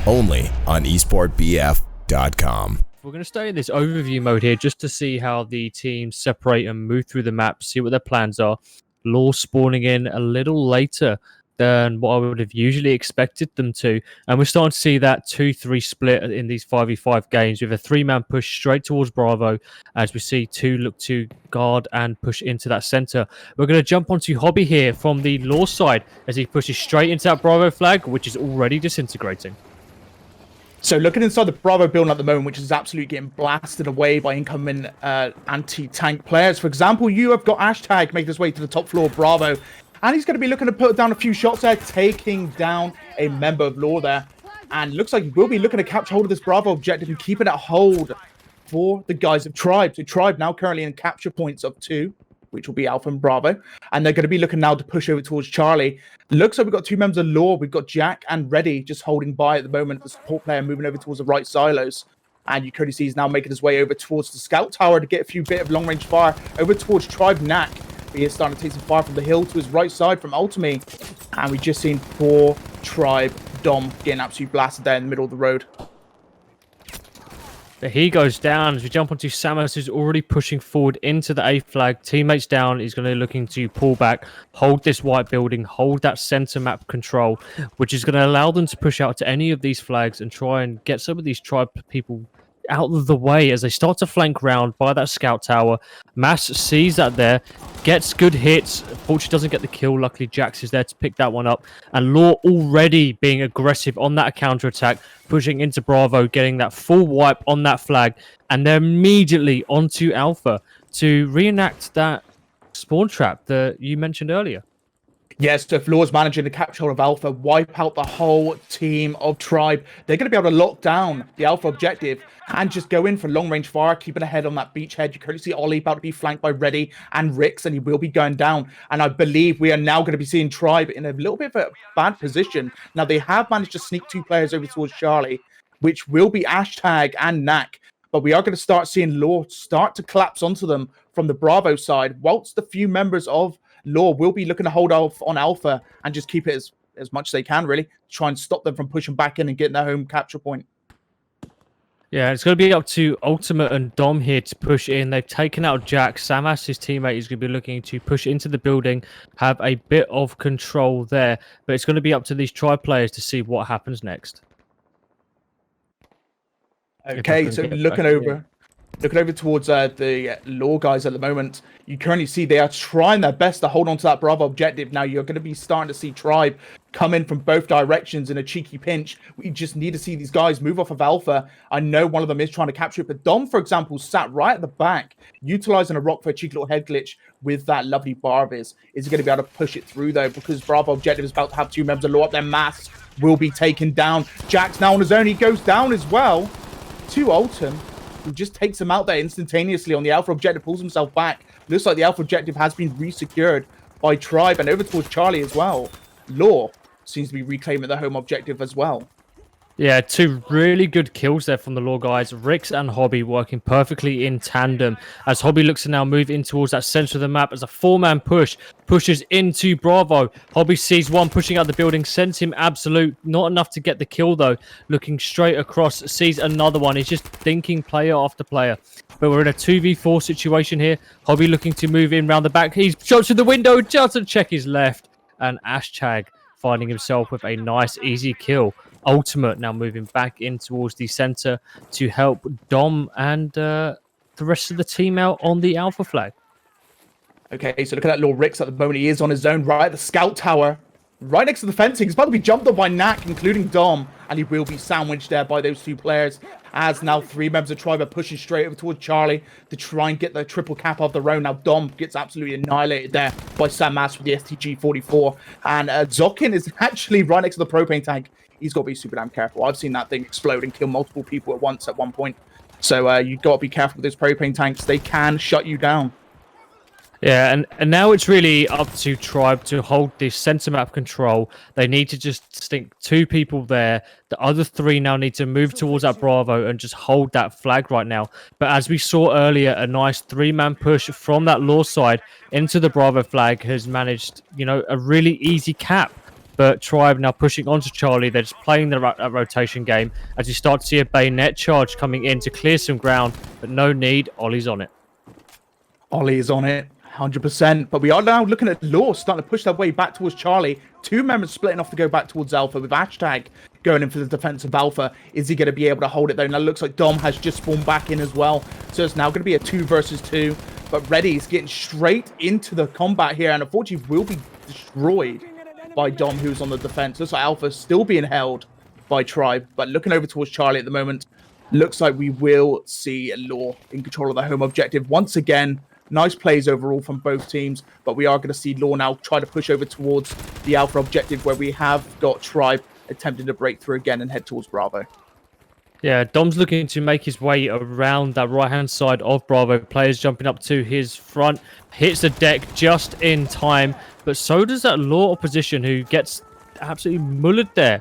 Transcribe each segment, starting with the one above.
only on esportbf.com. We're going to stay in this overview mode here just to see how the teams separate and move through the map, see what their plans are. LaW spawning in a little later than what I would have usually expected them to. And we're starting to see that 2-3 split in these 5v5 games with a 3-man push straight towards Bravo as we see 2 look to guard and push into that center. We're going to jump onto Hobby here from the LaW side as he pushes straight into that Bravo flag, which is already disintegrating. So looking inside the Bravo building at the moment, which is absolutely getting blasted away by incoming anti-tank players. For example, you have got Hashtag making his way to the top floor of Bravo. And he's going to be looking to put down a few shots there, taking down a member of LaW there. And looks like he will be looking to capture hold of this Bravo objective and keep it at hold for the guys of Tribe. So Tribe now currently in capture points of 2, which will be Alpha and Bravo. And they're going to be looking now to push over towards Charlie. Looks like we've got 2 members of LaW. We've got Jack and Reddy just holding by at the moment. The support player moving over towards the right silos. And you currently see he's now making his way over towards the scout tower to get a few bit of long-range fire over towards Tribe Knack. He is starting to take some fire from the hill to his right side from Ultimate. And we've just seen 4 Tribe Dom getting absolutely blasted there in the middle of the road. But he goes down as we jump onto Samus, who's already pushing forward into the A flag. Teammates down. He's going to be looking to pull back, hold this white building, hold that center map control, which is going to allow them to push out to any of these flags and try and get some of these Tribe people out of the way as they start to flank round by that scout tower. Mass sees that there, gets good hits. Fortunately doesn't get the kill. Luckily Jax is there to pick that one up. And LaW already being aggressive on that counter-attack, pushing into Bravo, getting that full wipe on that flag. And they're immediately onto Alpha to reenact that spawn trap that you mentioned earlier. Yes, so if LaW's managing to capture hold of Alpha, wipe out the whole team of Tribe, they're going to be able to lock down the Alpha objective and just go in for long-range fire, keeping ahead on that beachhead. You currently see Ollie about to be flanked by Reddy and Rix, and he will be going down. And I believe we are now going to be seeing Tribe in a little bit of a bad position. Now, they have managed to sneak 2 players over towards Charlie, which will be Hashtag and Knack. But we are going to start seeing LaW start to collapse onto them from the Bravo side, whilst the few members of LaW will be looking to hold off on Alpha and just keep it as much as they can, really, to try and stop them from pushing back in and getting their home capture point. Yeah, it's going to be up to Ultimate and Dom here to push in. They've taken out Jack. Samas, his teammate, is going to be looking to push into the building, have a bit of control there. But it's going to be up to these Tribe players to see what happens next. Okay, so looking over towards the LaW guys at the moment, you currently see they are trying their best to hold on to that Bravo objective. Now you're going to be starting to see Tribe come in from both directions in a cheeky pinch. We just need to see these guys move off of Alpha. I know one of them is trying to capture it, but Dom, for example, sat right at the back, utilizing a rock for a cheeky little head glitch with that lovely bar of his. Is he going to be able to push it through, though, because Bravo objective is about to have 2 members of LaW up. Their mass will be taken down. Jack's now on his own. He goes down as well to Alton, who just takes him out there instantaneously on the Alpha objective, pulls himself back. Looks like the Alpha objective has been resecured by Tribe, and over towards Charlie as well. LaW seems to be reclaiming the home objective as well. Yeah, 2 really good kills there from the LaW guys. Rix and Hobby working perfectly in tandem as Hobby looks to now move in towards that center of the map as a 4-man pushes into Bravo. Hobby sees one pushing out the building, sends him absolute. Not enough to get the kill, though. Looking straight across, sees another one. He's just thinking player after player. But we're in a 2v4 situation here. Hobby looking to move in round the back. He shots through the window, just to check his left. And Hashtag finding himself with a nice, easy kill. Ultimate now moving back in towards the center to help Dom and the rest of the team out on the Alpha flag. Okay, so look at that little Rix at the moment. He is on his own right at the scout tower, right next to the fencing. He's about to be jumped on by Knack, including Dom, and he will be sandwiched there by those 2 players. As now 3 members of Tribe are pushing straight over towards Charlie to try and get the triple cap of the round. Now Dom gets absolutely annihilated there by Samas with the STG-44. And Zokin is actually right next to the propane tank. He's got to be super damn careful. I've seen that thing explode and kill multiple people at once at one point. So you've got to be careful with those propane tanks. They can shut you down. Yeah, and now it's really up to Tribe to hold this center map control. They need to just stick 2 people there. The other 3 now need to move towards that Bravo and just hold that flag right now. But as we saw earlier, a nice 3-man push from that LaW side into the Bravo flag has managed, a really easy cap But Tribe now pushing onto Charlie. They're just playing the rotation game as you start to see a bayonet charge coming in to clear some ground, but no need. Ollie's on it. Ollie is on it, 100%. But we are now looking at LaW starting to push their way back towards Charlie. Two members splitting off to go back towards Alpha with Hashtag going in for the defense of Alpha. Is he going to be able to hold it though? Now it looks like Dom has just spawned back in as well. So it's now going to be a 2 versus 2. But Reddy is getting straight into the combat here and unfortunately will be destroyed by Dom, who's on the defense. Looks like Alpha still being held by Tribe, but looking over towards Charlie at the moment, looks like we will see LaW in control of the home objective once again. Nice plays overall from both teams, but we are going to see LaW now try to push over towards the Alpha objective where we have got Tribe attempting to break through again and head towards Bravo. Yeah, Dom's looking to make his way around that right-hand side of Bravo. Players jumping up to his front. Hits the deck just in time. But so does that LaW opposition who gets absolutely mullered there.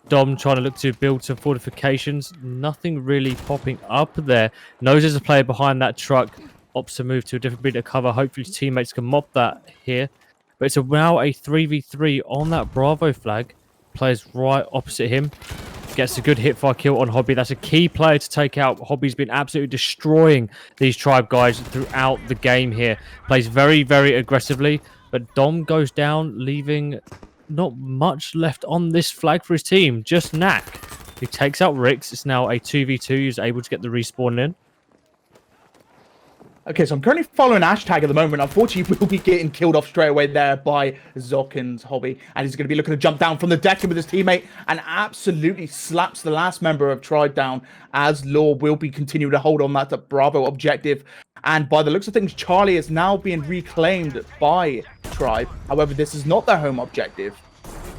Dom trying to look to build some fortifications. Nothing really popping up there. Knows there's a player behind that truck. Opts to move to a different bit of cover. Hopefully his teammates can mop that here. But it's now a 3v3 on that Bravo flag. Players right opposite him. Gets a good hit-fire kill on Hobby. That's a key player to take out. Hobby's been absolutely destroying these Tribe guys throughout the game here. Plays very, very aggressively. But Dom goes down, leaving not much left on this flag for his team. Just Knack, who takes out Rix. It's now a 2v2. He's able to get the respawn in. Okay, so I'm currently following Hashtag at the moment. Unfortunately, we'll be getting killed off straight away there by Zocken's Hobby. And he's going to be looking to jump down from the deck with his teammate and absolutely slaps the last member of Tribe down as LaW will be continuing to hold on that Bravo objective. And by the looks of things, Charlie is now being reclaimed by Tribe. However, this is not their home objective.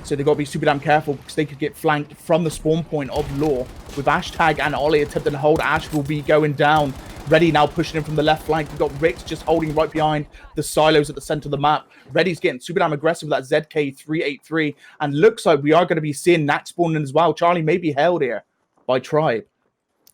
So they've got to be super damn careful because they could get flanked from the spawn point of LaW. With Hashtag and Ollie attempting to hold, Ash will be going down. Reddy now pushing in from the left flank. We've got Rix just holding right behind the silos at the center of the map. Reddy's getting super damn aggressive with that ZK383. And looks like we are going to be seeing Knack spawning as well. Charlie may be held here by Tribe.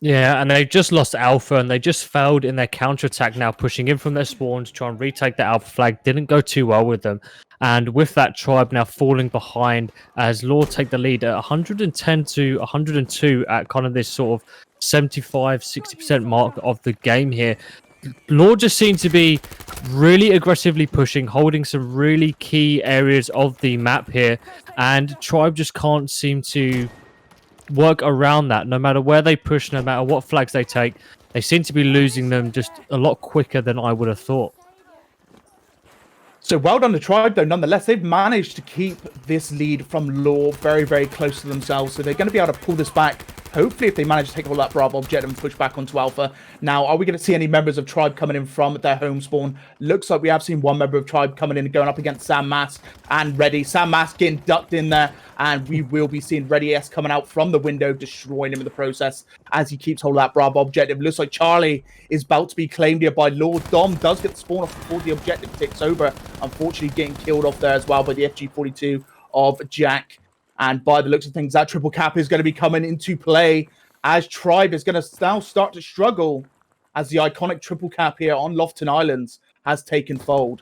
Yeah, and they just lost Alpha, and they just failed in their counterattack now, pushing in from their spawn to try and retake the Alpha flag. Didn't go too well with them. And with that, Tribe now falling behind as LaW take the lead at 110 to 102 at kind of this sort of 75-60% mark of the game here. LaW just seem to be really aggressively pushing, holding some really key areas of the map here, and Tribe just can't seem to work around that. No matter where they push, no matter what flags they take, they seem to be losing them just a lot quicker than I would have thought. So well done to Tribe, though. Nonetheless, they've managed to keep this lead from LaW very, very close to themselves. So they're going to be able to pull this back. Hopefully, if they manage to take all that Bravo objective and push back onto Alpha. Now, are we going to see any members of Tribe coming in from their home spawn? Looks like we have seen one member of Tribe coming in and going up against Sam Mass and Reddy. Sam Mass getting ducked in there. And we will be seeing Reddy S coming out from the window, destroying him in the process as he keeps hold of that Bravo objective. Looks like Charlie is about to be claimed here by LaW. Dom does get the spawn off before the objective takes over. Unfortunately, getting killed off there as well by the FG42 of Jack. And by the looks of things, that triple cap is going to be coming into play as Tribe is going to now start to struggle as the iconic triple cap here on Lofton Islands has taken fold.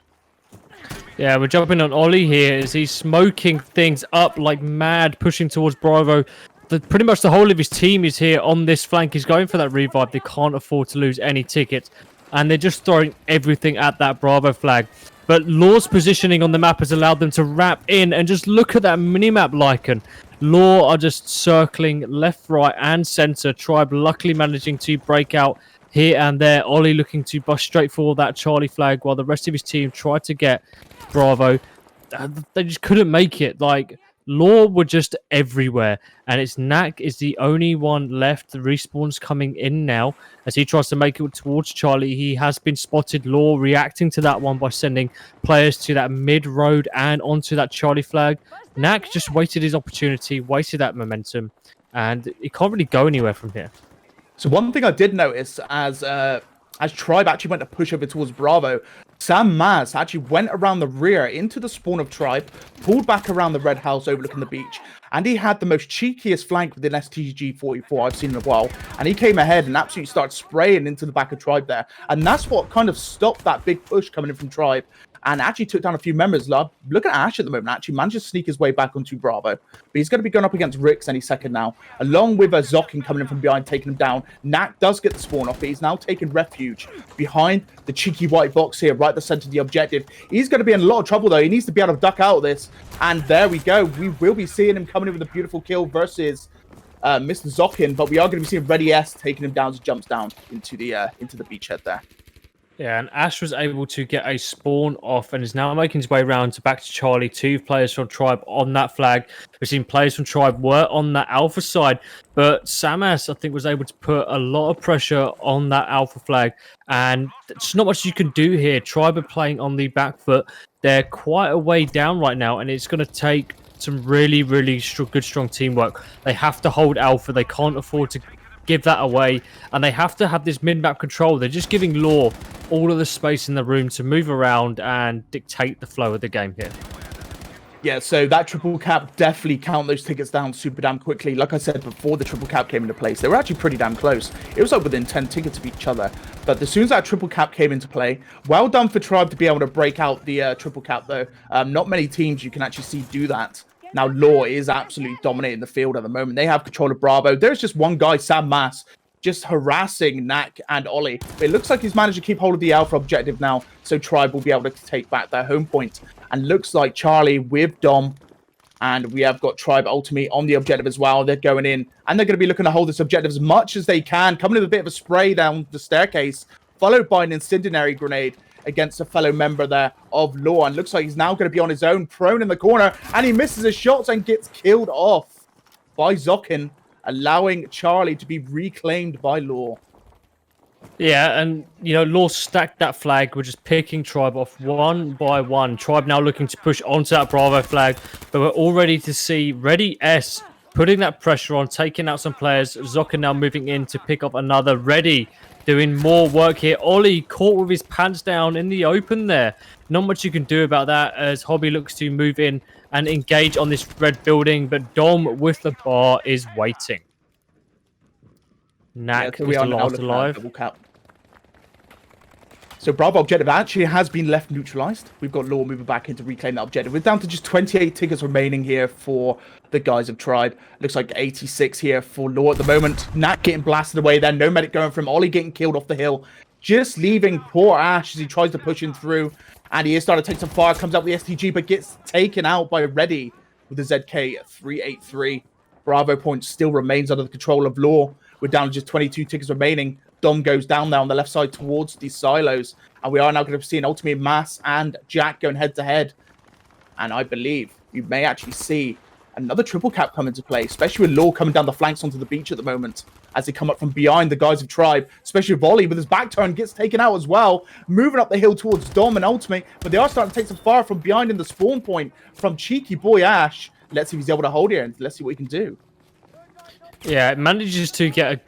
Yeah, we're jumping on Ollie here as he's smoking things up like mad, pushing towards Bravo. Pretty much the whole of his team is here on this flank. He's going for that revive. They can't afford to lose any tickets. And they're just throwing everything at that Bravo flag. But LaW's positioning on the map has allowed them to wrap in and just look at that minimap Lycan. LaW are just circling left, right, and center. Tribe luckily managing to break out here and there. Ollie looking to bust straight for that Charlie flag while the rest of his team tried to get Bravo. They just couldn't make it. Like, LaW were just everywhere, and it's Knack is the only one left. The respawn's coming in now as he tries to make it towards Charlie. He has been spotted. LaW reacting to that one by sending players to that mid-road and onto that Charlie flag. Knack just waited his opportunity, wasted that momentum, and he can't really go anywhere from here. So one thing I did notice as Tribe actually went to push over towards Bravo, Sam Maz actually went around the rear into the spawn of Tribe, pulled back around the red house overlooking the beach, and he had the most cheekiest flank with an STG-44 I've seen in a while, and he came ahead and absolutely started spraying into the back of Tribe there, and that's what kind of stopped that big push coming in from Tribe, and actually took down a few members. Look at Ash at the moment, actually managed to sneak his way back onto Bravo. But he's going to be going up against Rix any second now, along with Zokin coming in from behind, taking him down. Knack does get the spawn off, but he's now taking refuge behind the cheeky white box here, right at the center of the objective. He's going to be in a lot of trouble, though. He needs to be able to duck out of this. And there we go. We will be seeing him coming in with a beautiful kill versus Mr. Zokin, but we are going to be seeing Ready S taking him down as he jumps down into the beachhead there. Yeah, and Ash was able to get a spawn off and is now making his way around to back to Charlie. 2 players from Tribe on that flag. We've seen players from Tribe were on that Alpha side, but Samas, I think, was able to put a lot of pressure on that Alpha flag, and there's not much you can do here. Tribe are playing on the back foot. They're quite a way down right now, and it's going to take some really, really good, strong teamwork. They have to hold Alpha. They can't afford to give that away, and they have to have this mid-map control. They're just giving LaW all of the space in the room to move around and dictate the flow of the game here. Yeah, so that triple cap, definitely count those tickets down super damn quickly. Like I said, before the triple cap came into place, they were actually pretty damn close. It was like within 10 tickets of each other. But as soon as that triple cap came into play, well done for Tribe to be able to break out the triple cap, though. Not many teams you can actually see do that. Now, LaW is absolutely dominating the field at the moment. They have control of Bravo. There's just one guy, Sam Mass, just harassing Knack and Ollie. But it looks like he's managed to keep hold of the Alpha objective now, so Tribe will be able to take back their home point. And looks like Charlie with Dom, and we have got Tribe Ultimate on the objective as well. They're going in, and they're going to be looking to hold this objective as much as they can. Coming with a bit of a spray down the staircase, followed by an incendiary grenade against a fellow member there of LaW, and looks like he's now going to be on his own, prone in the corner, and he misses his shots and gets killed off by Zokin, allowing Charlie to be reclaimed by LaW. Yeah, and, you know, LaW stacked that flag. We're just picking Tribe off one by one. Tribe now looking to push onto that Bravo flag, but we're all ready to see Ready S putting that pressure on, taking out some players. Zokin now moving in to pick up another. Ready doing more work here. Ollie caught with his pants down in the open there. Not much you can do about that as Hobby looks to move in and engage on this red building, but Dom with the bar is waiting. Knack was the last alive. So Bravo objective actually has been left neutralized. We've got LaW moving back in to reclaim that objective. We're down to just 28 tickets remaining here for the guys of Tribe. Looks like 86 here for LaW at the moment. Knack getting blasted away there. No medic going for him. Ollie getting killed off the hill. Just leaving poor Ash as he tries to push him through. And he is starting to take some fire. Comes out with the STG, but gets taken out by Ready with the ZK-383. Bravo point still remains under the control of LaW. We're down to just 22 tickets remaining. Dom goes down there on the left side towards these silos. And we are now going to see an Ultimate Mass and Jack going head-to-head. And I believe you may actually see another triple cap come into play, especially with LaW coming down the flanks onto the beach at the moment as they come up from behind the guys of Tribe, especially Volley with his back turn gets taken out as well, moving up the hill towards Dom and Ultimate, but they are starting to take some fire from behind in the spawn point from cheeky boy Ash. Let's see if he's able to hold here, and let's see what he can do. Yeah, it manages to get a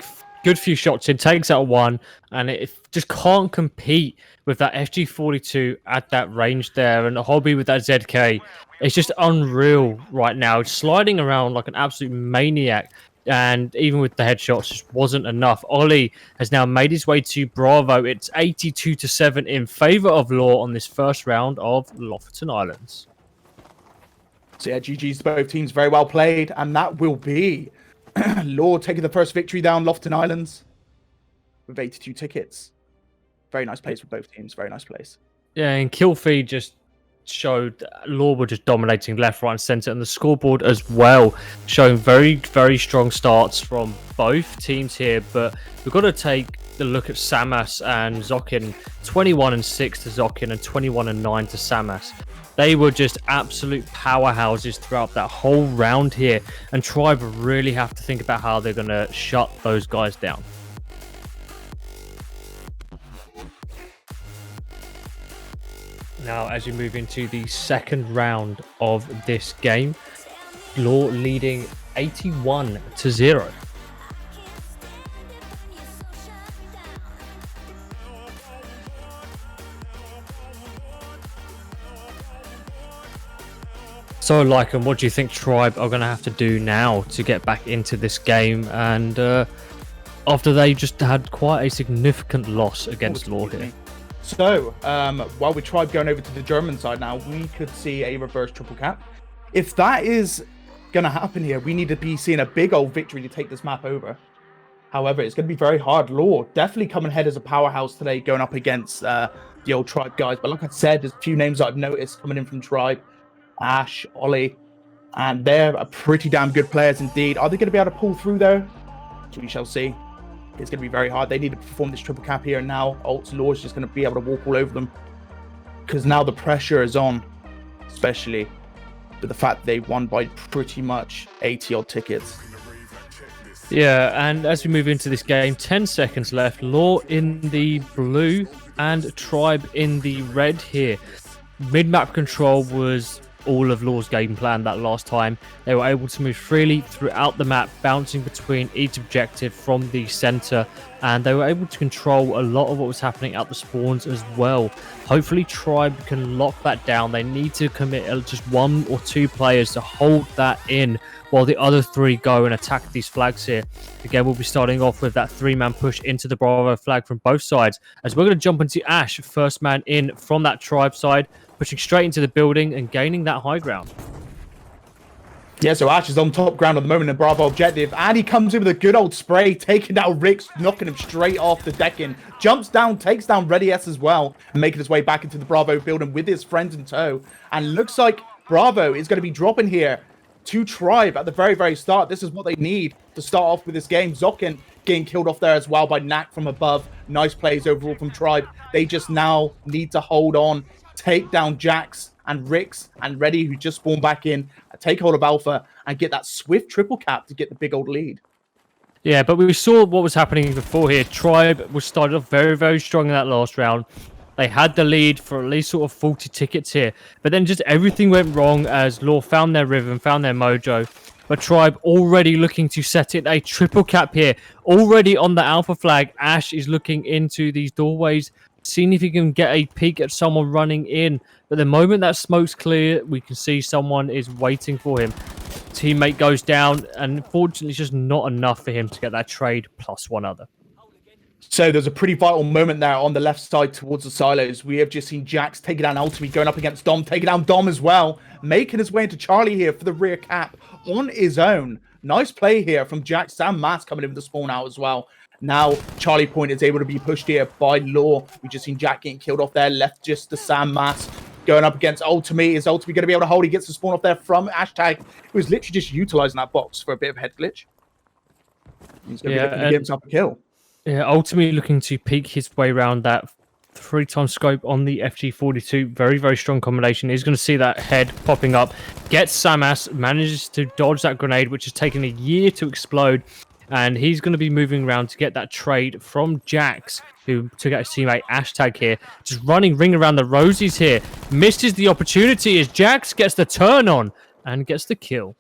good few shots in, takes out one, and it just can't compete with that FG42 at that range there, and a Hobby with that ZK. It's just unreal right now. It's sliding around like an absolute maniac, and even with the headshots, just wasn't enough. Ollie has now made his way to Bravo. It's 82-7 in favor of LaW on this first round of Lofton Islands. So yeah, GG's to both teams, very well played, and that will be LaW taking the first victory down Lofton Islands with 82 tickets. Very nice place for both teams. Very nice place. Yeah, and kill feed just showed LaW were just dominating left, right, and centre, and the scoreboard as well, showing very, very strong starts from both teams here. But we've got to take a look at Samas and Zokin. 21-6 to Zokin and 21-9 to Samas. They were just absolute powerhouses throughout that whole round here, and Tribe really have to think about how they're going to shut those guys down. Now, as we move into the second round of this game, LaW leading 81-0. So, Lycan, what do you think Tribe are going to have to do now to get back into this game? And after they just had quite a significant loss against LaW here. So, while we tried going over to the German side now, we could see a reverse triple cap. If that is going to happen here, we need to be seeing a big old victory to take this map over. However, it's going to be very hard. LaW definitely coming ahead as a powerhouse today, going up against the old Tribe guys. But like I said, there's a few names that I've noticed coming in from Tribe. Ash, Ollie, and they're pretty damn good players indeed. Are they going to be able to pull through, though? We shall see. It's going to be very hard. They need to perform this triple cap here, and now Alt's LaW is just going to be able to walk all over them. Because now the pressure is on, especially with the fact they won by pretty much 80-odd tickets. Yeah, and as we move into this game, 10 seconds left. LaW in the blue and Tribe in the red here. Mid-map control was all of LaW's game plan that last time. They were able to move freely throughout the map, bouncing between each objective from the center, and they were able to control a lot of what was happening at the spawns as well. Hopefully Tribe can lock that down. They need to commit just 1 or 2 players to hold that in while the other 3 go and attack these flags here. Again, we'll be starting off with that 3-man push into the Bravo flag from both sides, as we're going to jump into Ash, first man in from that Tribe side, pushing straight into the building and gaining that high ground. Yeah, so Ash is on top ground at the moment in Bravo objective, and he comes in with a good old spray, taking down Rix, knocking him straight off the decking. Jumps down, takes down Ready S as well, and making his way back into the Bravo building with his friends in tow. And looks like Bravo is going to be dropping here to Tribe at the very, very start. This is what they need to start off with this game. Zokin getting killed off there as well by Knack from above. Nice plays overall from Tribe. They just now need to hold on, take down Jax and Rix and Ready, who just spawned back in, take hold of Alpha and get that swift triple cap to get the big old lead. Yeah, but we saw what was happening before here. Tribe was started off very, very strong in that last round. They had the lead for at least sort of 40 tickets here, but then just everything went wrong as LaW found their rhythm, found their mojo. But Tribe already looking to set it a triple cap here. Already on the Alpha flag, Ash is looking into these doorways, seeing if he can get a peek at someone running in. But the moment that smoke's clear, we can see someone is waiting for him. Teammate goes down, and unfortunately, it's just not enough for him to get that trade plus 1 other. So there's a pretty vital moment there on the left side towards the silos. We have just seen Jax taking down Ultimate, going up against Dom, taking down Dom as well, making his way into Charlie here for the rear cap on his own. Nice play here from Jax. Sam Mass coming in with the spawn out as well. Now Charlie Point is able to be pushed here by LaW. We've just seen Jack getting killed off there, left just to Sam Mass. Going up against Ultimate. Is Ultimate going to be able to hold? He gets the spawn off there from Hashtag, who was literally just utilizing that box for a bit of head glitch. He's going to be looking to get himself a kill. Yeah, ultimately looking to peek his way around that 3-time scope on the FG42. Very, very strong combination. He's going to see that head popping up. Gets Samas, manages to dodge that grenade, which has taken a year to explode. And he's going to be moving around to get that trade from Jax, who took out his teammate Hashtag here. Just running ring around the rosies here. Misses the opportunity as Jax gets the turn on and gets the kill.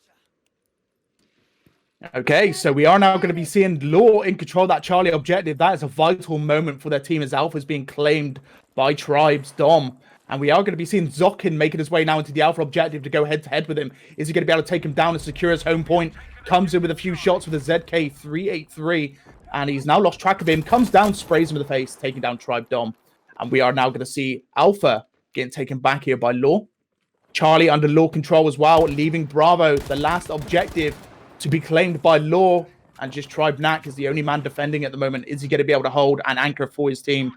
Okay, so we are now going to be seeing LaW in control of that Charlie objective. That is a vital moment for their team as Alpha is being claimed by Tribe's Dom. And we are going to be seeing Zokin making his way now into the Alpha objective to go head-to-head with him. Is he going to be able to take him down and secure his home point? Comes in with a few shots with a ZK-383. And he's now lost track of him. Comes down, sprays him in the face, taking down Tribe Dom. And we are now going to see Alpha getting taken back here by LaW. Charlie under LaW control as well, leaving Bravo, the last objective, to be claimed by LaW, and just Tribe Knack is the only man defending at the moment. Is he going to be able to hold and anchor for his team?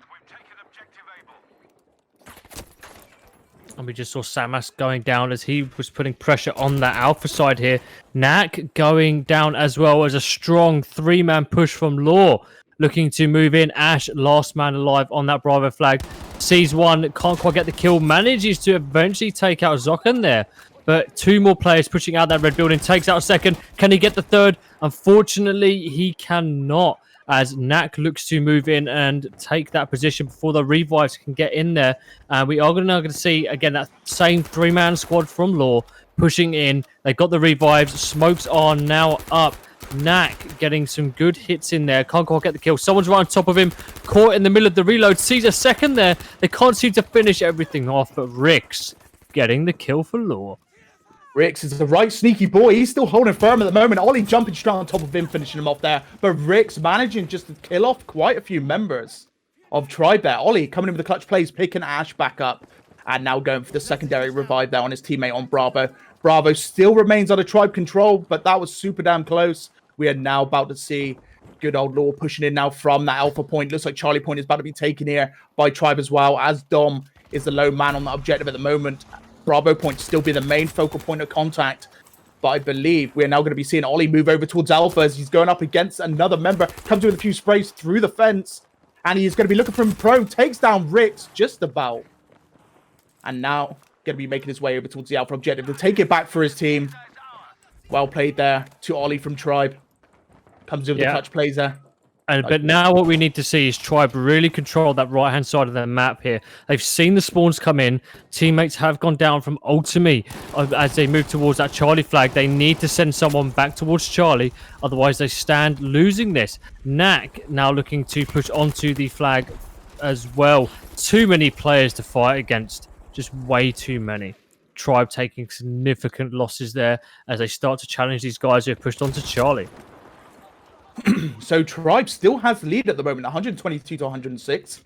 And we just saw Samas going down as he was putting pressure on that Alpha side here. Knack going down as well as a strong 3-man push from LaW. Looking to move in. Ash, last man alive on that Bravo flag. Sees one, can't quite get the kill. Manages to eventually take out Zokan there. But 2 more players pushing out that red building. Takes out a second. Can he get the third? Unfortunately, he cannot. As Knack looks to move in and take that position before the revives can get in there. And we are now going to see, again, that same 3-man squad from LaW pushing in. They got the revives. Smokes are now up. Knack getting some good hits in there. Can't quite get the kill. Someone's right on top of him. Caught in the middle of the reload. Sees a second there. They can't seem to finish everything off. But Rix getting the kill for LaW. Rix is the right sneaky boy. He's still holding firm at the moment. Ollie jumping straight on top of him, finishing him off there. But Rix managing just to kill off quite a few members. of Tribe there. Ollie coming in with the clutch plays, picking Ash back up, and now going for the secondary revive there on his teammate on Bravo. Bravo still remains under Tribe control, but that was super damn close. We are now about to see good old LaW pushing in now from that alpha point. Looks like Charlie Point is about to be taken here by Tribe as well, as Dom is the lone man on that objective at the moment. Bravo Point still be the main focal point of contact. But I believe we're now going to be seeing Ollie move over towards Alpha as he's going up against another member. Comes with a few sprays through the fence. And he's going to be looking for him prone. Takes down Rix just about. And now going to be making his way over towards the Alpha objective to take it back for his team. Well played there to Ollie from Tribe. Comes in with the clutch plays there. But now what we need to see is Tribe really control that right-hand side of the map here. They've seen the spawns come in. Teammates have gone down from Ultimate as they move towards that Charlie flag. They need to send someone back towards Charlie. Otherwise, they stand losing this. Knack now looking to push onto the flag as well. Too many players to fight against. Just way too many. Tribe taking significant losses there as they start to challenge these guys who have pushed onto Charlie. So Tribe still has the lead at the moment, 122 to 106.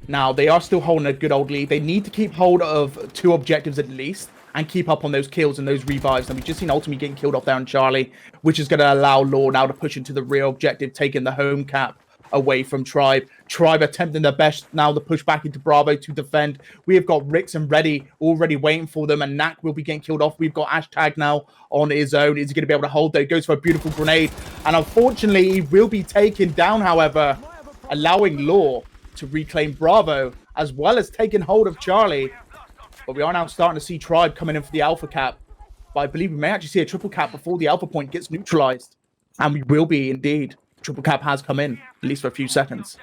Now, they are still holding a good old lead. They need to keep hold of 2 objectives at least and keep up on those kills and those revives. And we've just seen Ultimate getting killed off there on Charlie, which is going to allow LaW now to push into the real objective, taking the home cap away from Tribe. Tribe attempting their best now to push back into Bravo to defend. We have got Rix and Reddy already waiting for them, and Knack will be getting killed off. We've got Hashtag now on his own. Is he going to be able to hold, though? He goes for a beautiful grenade, and unfortunately, he will be taken down, however, allowing LaW to reclaim Bravo, as well as taking hold of Charlie. But we are now starting to see Tribe coming in for the Alpha cap. But I believe we may actually see a triple cap before the Alpha point gets neutralized. And we will be, indeed. Triple cap has come in, at least for a few seconds.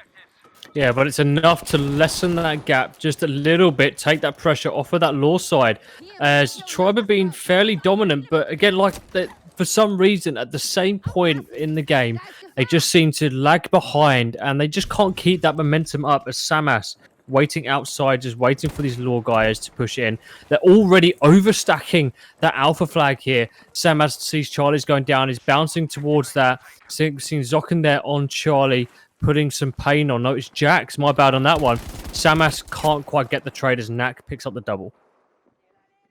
Yeah, but it's enough to lessen that gap just a little bit, take that pressure off of that LaW side. As Tribe have been fairly dominant, but again, for some reason, at the same point in the game, they just seem to lag behind, and they just can't keep that momentum up as Samas waiting outside, just waiting for these LaW guys to push in. They're already overstacking that Alpha flag here. Samas sees Charlie's going down, he's bouncing towards that. Seeing Zocken there on Charlie, putting some pain on. No, it's Jax, my bad on that one. Samas can't quite get the trade as Knack picks up the double.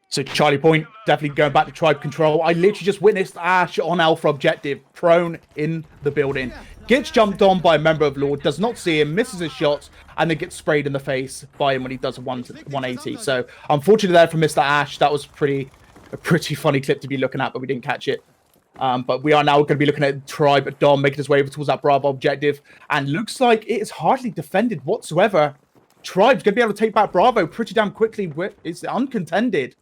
So Charlie Point definitely going back to Tribe control. I literally just witnessed Ash on Alpha objective, prone in the building. Gets jumped on by a member of LaW, does not see him, misses his shots, and then gets sprayed in the face by him when he does a 180. So unfortunately there for Mr. Ash, that was a pretty funny clip to be looking at, but we didn't catch it. But we are now going to be looking at Tribe Dom making his way over towards that Bravo objective, and looks like it is hardly defended whatsoever. Tribe's going to be able to take back Bravo pretty damn quickly. It's uncontended.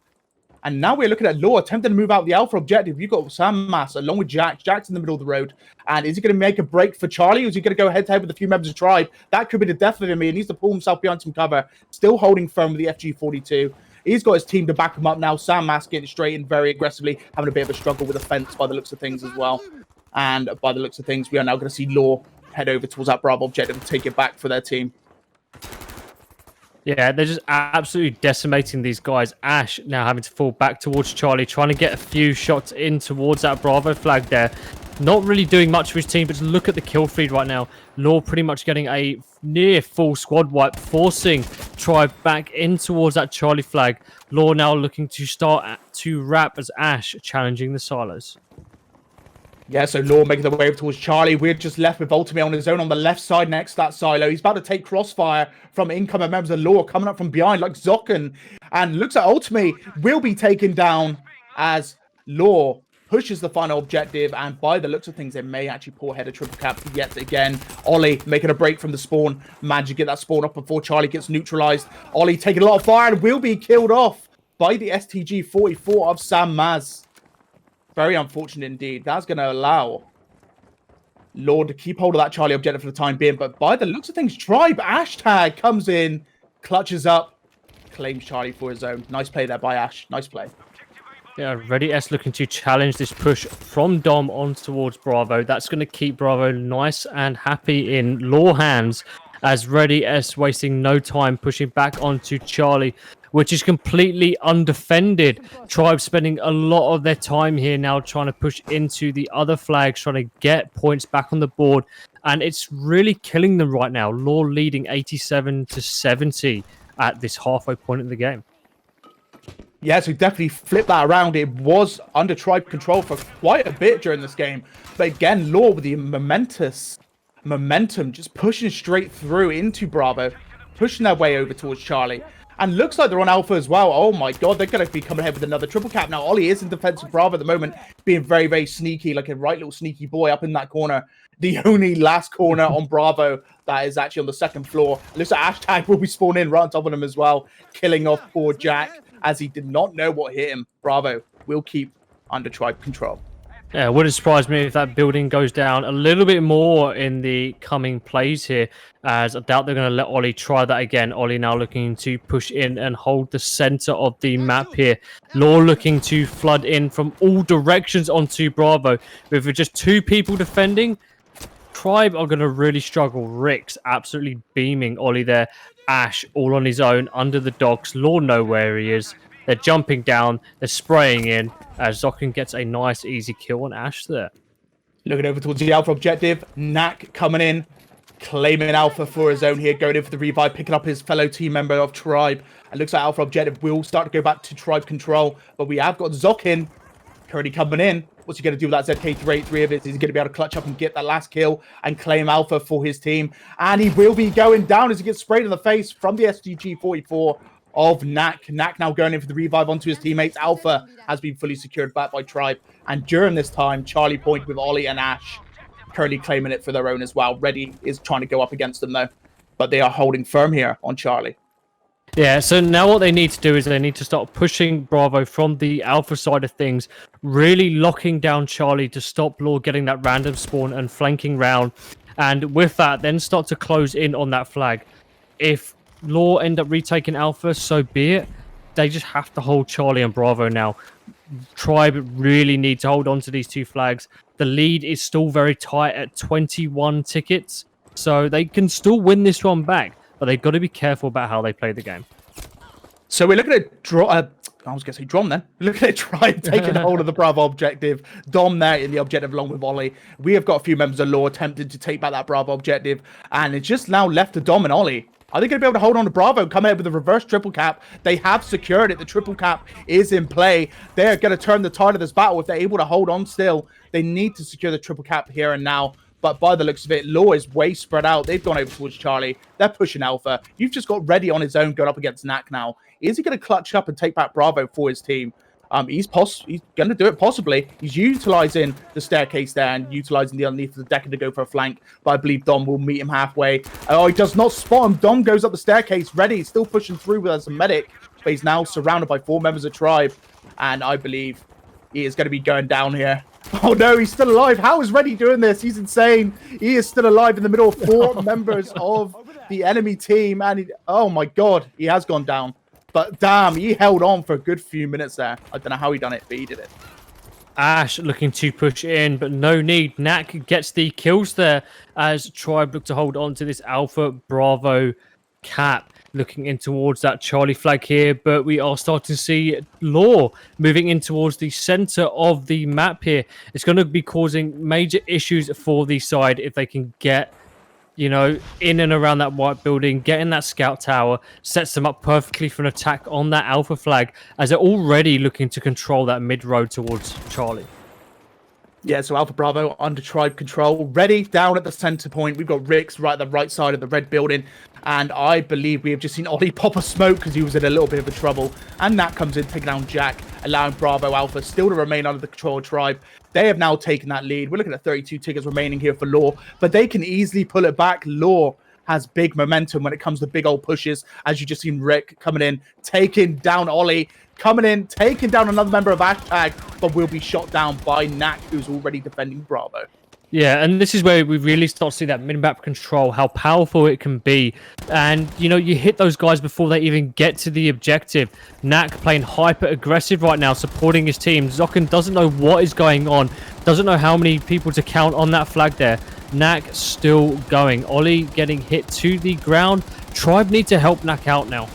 And now we're looking at LaW attempting to move out the Alpha objective. You've got Sam Mass along with Jax. Jax in the middle of the road. And is he going to make a break for Charlie? Or is he going to go head-to-head with a few members of Tribe? That could be the death of him. He needs to pull himself behind some cover. Still holding firm with the FG42. He's got his team to back him up now. Sam Mass getting straight in very aggressively. Having a bit of a struggle with the fence by the looks of things as well. And by the looks of things, we are now going to see LaW head over towards that Bravo objective and take it back for their team. Yeah, they're just absolutely decimating these guys. Ash now having to fall back towards Charlie, trying to get a few shots in towards that Bravo flag there. Not really doing much for his team, but look at the kill feed right now. LaW pretty much getting a near full squad wipe, forcing Tribe back in towards that Charlie flag. LaW now looking to start to wrap as Ash challenging the silos. Yeah, so LaW making the way over towards Charlie. We're just left with Ultimate on his own on the left side next to that silo. He's about to take crossfire from incoming members of LaW coming up from behind like Zocken. And looks like Ultimate will be taken down as LaW pushes the final objective. And by the looks of things, they may actually pull ahead of triple cap yet again. Ollie making a break from the spawn. Managed to get that spawn up before Charlie gets neutralized. Ollie taking a lot of fire and will be killed off by the STG-44 of Sam Maz. Very unfortunate indeed. That's going to allow LaW to keep hold of that Charlie objective for the time being. But by the looks of things, Tribe Hashtag comes in, clutches up, claims Charlie for his own. Nice play there by Ash. Nice play. Yeah, Ready S looking to challenge this push from Dom on towards Bravo. That's going to keep Bravo nice and happy in LaW hands as Ready S wasting no time pushing back onto Charlie, which is completely undefended. Tribe spending a lot of their time here now trying to push into the other flags, trying to get points back on the board and it's really killing them right now. LaW leading 87-70 at this halfway point in the game. Yeah, so definitely flip that around. It was under tribe control for quite a bit during this game. But again, LaW with the momentum, just pushing straight through into Bravo, pushing their way over towards Charlie. And looks like they're on Alpha as well. Oh my god, they're going to be coming ahead with another triple cap. Now, Ollie is in defensive Bravo at the moment, being very, very sneaky, like a right little sneaky boy up in that corner. The only last corner on Bravo that is actually on the second floor. Looks like Hashtag will be spawning in right on top of him as well, killing off poor Jack, as he did not know what hit him. Bravo will keep under tribe control. Yeah, it wouldn't surprise me if that building goes down a little bit more in the coming plays here, as I doubt they're going to let Ollie try that again. Ollie now looking to push in and hold the center of the map here. LaW looking to flood in from all directions onto Bravo. With just 2 people defending, Tribe are going to really struggle. Rick's absolutely beaming Ollie there. Ash all on his own under the docks. LaW know where he is. They're jumping down. They're spraying in as Zokin gets a nice, easy kill on Ash there. Looking over towards the Alpha objective. Knack coming in, claiming Alpha for his own here, going in for the revive, picking up his fellow team member of Tribe. It looks like Alpha objective will start to go back to Tribe control, but we have got Zokin currently coming in. What's he going to do with that ZK-383 of it? Is he going to be able to clutch up and get that last kill and claim Alpha for his team? And he will be going down as he gets sprayed in the face from the SDG-44 of Knack. Knack now going in for the revive onto his teammates. Alpha has been fully secured back by Tribe. And during this time, Charlie Point with Ollie and Ash currently claiming it for their own as well. Reddy is trying to go up against them though, but they are holding firm here on Charlie. Yeah, so now what they need to do is they need to start pushing Bravo from the Alpha side of things, really locking down Charlie to stop LaW getting that random spawn and flanking round. And with that, then start to close in on that flag. If LaW end up retaking Alpha, so be it. They just have to hold Charlie and Bravo now. Tribe really need to hold on to these 2 flags. The lead is still very tight at 21 tickets, so they can still win this one back, but they've got to be careful about how they play the game. So we're looking at I was going to say Dom then. We're looking at Tribe taking hold of the Bravo objective. Dom there in the objective along with Ollie. We have got a few members of LaW attempting to take back that Bravo objective, and it's just now left to Dom and Ollie. Are they going to be able to hold on to Bravo and come out with a reverse triple cap? They have secured it. The triple cap is in play. They're going to turn the tide of this battle. If they're able to hold on still, they need to secure the triple cap here and now. But by the looks of it, LaW is way spread out. They've gone over towards Charlie. They're pushing Alpha. You've just got Reddy on his own going up against Knack now. Is he going to clutch up and take back Bravo for his team? He's going to do it possibly. He's utilizing the staircase there and utilizing the underneath of the deck to go for a flank. But I believe Dom will meet him halfway. Oh, he does not spot him. Dom goes up the staircase. Reddy still pushing through with us a medic. But he's now surrounded by 4 members of Tribe. And I believe he is going to be going down here. Oh no, he's still alive. How is Reddy doing this? He's insane. He is still alive in the middle of 4 members of the enemy team. And oh my god, he has gone down. But damn, he held on for a good few minutes there. I don't know how he done it, but he did it. Ash looking to push in, but no need. Knack gets the kills there as Tribe look to hold on to this Alpha Bravo cap. Looking in towards that Charlie flag here, but we are starting to see LaW moving in towards the center of the map here. It's going to be causing major issues for the side if they can get, you know, in and around that white building, get in that scout tower, sets them up perfectly for an attack on that Alpha flag, as they're already looking to control that mid-road towards Charlie. Yeah, so Alpha Bravo under Tribe control. Reddy down at the center point. We've got Rix right at the right side of the red building. And I believe we have just seen Ollie pop a smoke because he was in a little bit of a trouble. And Nat comes in, taking down Jack, allowing Bravo Alpha still to remain under the control of Tribe. They have now taken that lead. We're looking at 32 tickets remaining here for LaW, but they can easily pull it back. LaW has big momentum when it comes to big old pushes, as you just seen Rick coming in, taking down Ollie, coming in, taking down another member of Hashtag, but will be shot down by Knack, who's already defending Bravo. Yeah, and this is where we really start to see that mid-map control, how powerful it can be. And, you know, you hit those guys before they even get to the objective. Knack playing hyper-aggressive right now, supporting his team. Zokin doesn't know what is going on, doesn't know how many people to count on that flag there. Knack still going. Ollie getting hit to the ground. Tribe need to help Knack out now.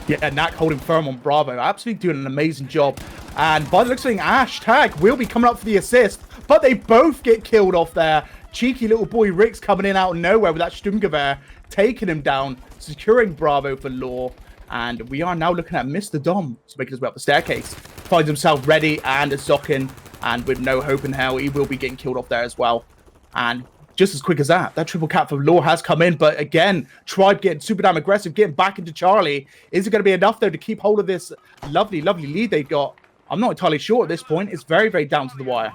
Yeah, Knack holding firm on Bravo. Absolutely doing an amazing job. And by the looks of things, Hashtag will be coming up for the assist, but they both get killed off there. cheeky little boy Rick's coming in out of nowhere with that Sturmgewehr, taking him down, securing Bravo for LaW. And we are now looking at Mr. Dom, so making his way up the staircase. Finds himself ready and a Zokin, and with no hope in hell, he will be getting killed off there as well. And just as quick as that triple cap for LaW has come in. But again, Tribe getting super damn aggressive, getting back into Charlie. Is it going to be enough, though, to keep hold of this lovely, lovely lead they got? I'm not entirely sure at this point. It's very, very down to the wire.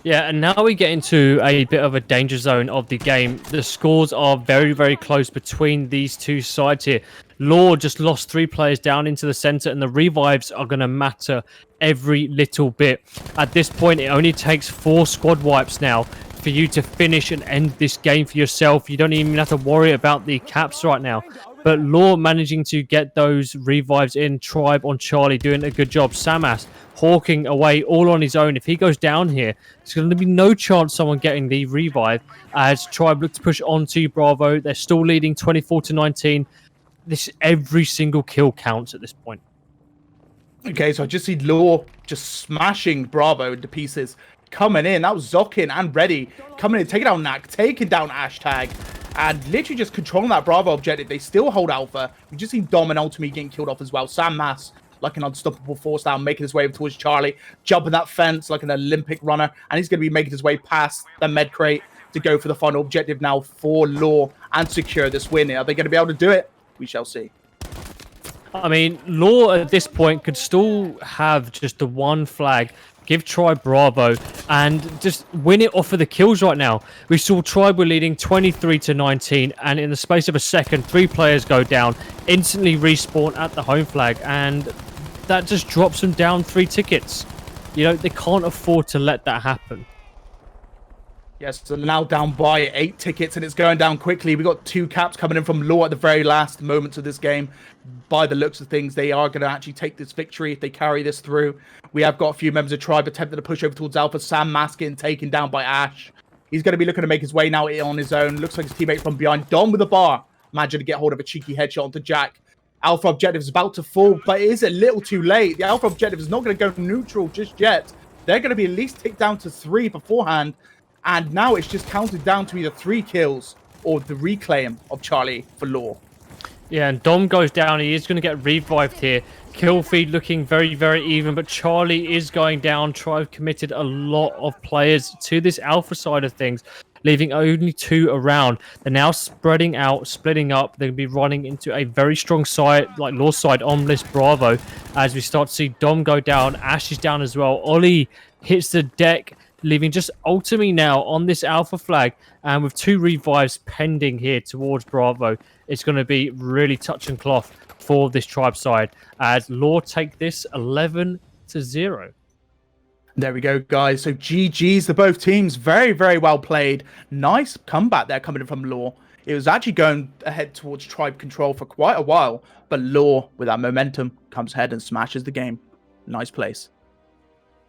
Yeah, and now we get into a bit of a danger zone of the game. The scores are very, very close between these two sides here. LaW just lost 3 players down into the center, and the revives are going to matter every little bit. At this point, it only takes 4 squad wipes now for you to finish and end this game for yourself. You don't even have to worry about the caps right now. But LaW managing to get those revives in. Tribe on Charlie doing a good job. Samas hawking away all on his own. If he goes down here, there's going to be no chance someone getting the revive as Tribe look to push on to Bravo. They're still leading 24-19. Every single kill counts at this point. Okay, so I just see LaW just smashing Bravo into pieces. Coming in, that was Zokin and Ready. Coming in, taking down Knack, taking down Hashtag. And literally just controlling that Bravo objective. They still hold Alpha. We just seen Dom and Ultimate getting killed off as well. Sam Mass, like an unstoppable force now, making his way towards Charlie. Jumping that fence like an Olympic runner. And he's going to be making his way past the med crate to go for the final objective now for LaW and secure this win. Are they going to be able to do it? We shall see. I mean, LaW at this point could still have just the one flag, give Tribe Bravo, and just win it off of the kills right now. We saw Tribe were leading 23-19, and in the space of a second, 3 players go down, instantly respawn at the home flag, and that just drops them down 3 tickets. You know, they can't afford to let that happen. Yes, so now down by 8 tickets, and it's going down quickly. We got 2 caps coming in from LaW at the very last moments of this game. By the looks of things, they are going to actually take this victory if they carry this through. We have got a few members of Tribe attempting to push over towards Alpha. Sam Maskin taken down by Ash. He's going to be looking to make his way now on his own. Looks like his teammate from behind. Dom with a bar. Managing to get hold of a cheeky headshot onto Jack. Alpha objective is about to fall, but it is a little too late. The Alpha objective is not going to go neutral just yet. They're going to be at least ticked down to 3 beforehand. And now it's just counted down to either 3 kills or the reclaim of Charlie for LaW. Yeah, and Dom goes down. He is going to get revived here. Kill feed looking very, very even, but Charlie is going down. Tribe committed a lot of players to this Alpha side of things, leaving only 2 around. They're now spreading out, splitting up. They're going to be running into a very strong side, like LaW side on this Bravo, as we start to see Dom go down. Ash is down as well. Ollie hits the deck, leaving just Ultimate now on this Alpha flag, and with 2 revives pending here towards Bravo, it's going to be really touch and cloth for this Tribe side as LaW take this 11-0. There we go, guys. So GG's to both teams. Very, very well played. Nice comeback there coming in from LaW. It was actually going ahead towards Tribe control for quite a while, but LaW, with that momentum, comes ahead and smashes the game. Nice place.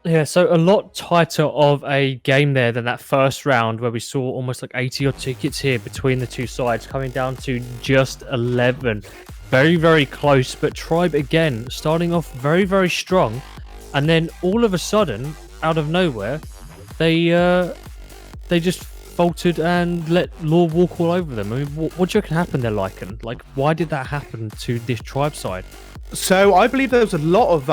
Yeah, so a lot tighter of a game there than that first round where we saw almost like 80 odd tickets here between the two sides, coming down to just 11. Very, very close, but Tribe again starting off very, very strong, and then all of a sudden, out of nowhere, they just faltered and let LaW walk all over them. I mean, what do you reckon happened there, Lycan? Like, why did that happen to this Tribe side? So I believe there was a lot of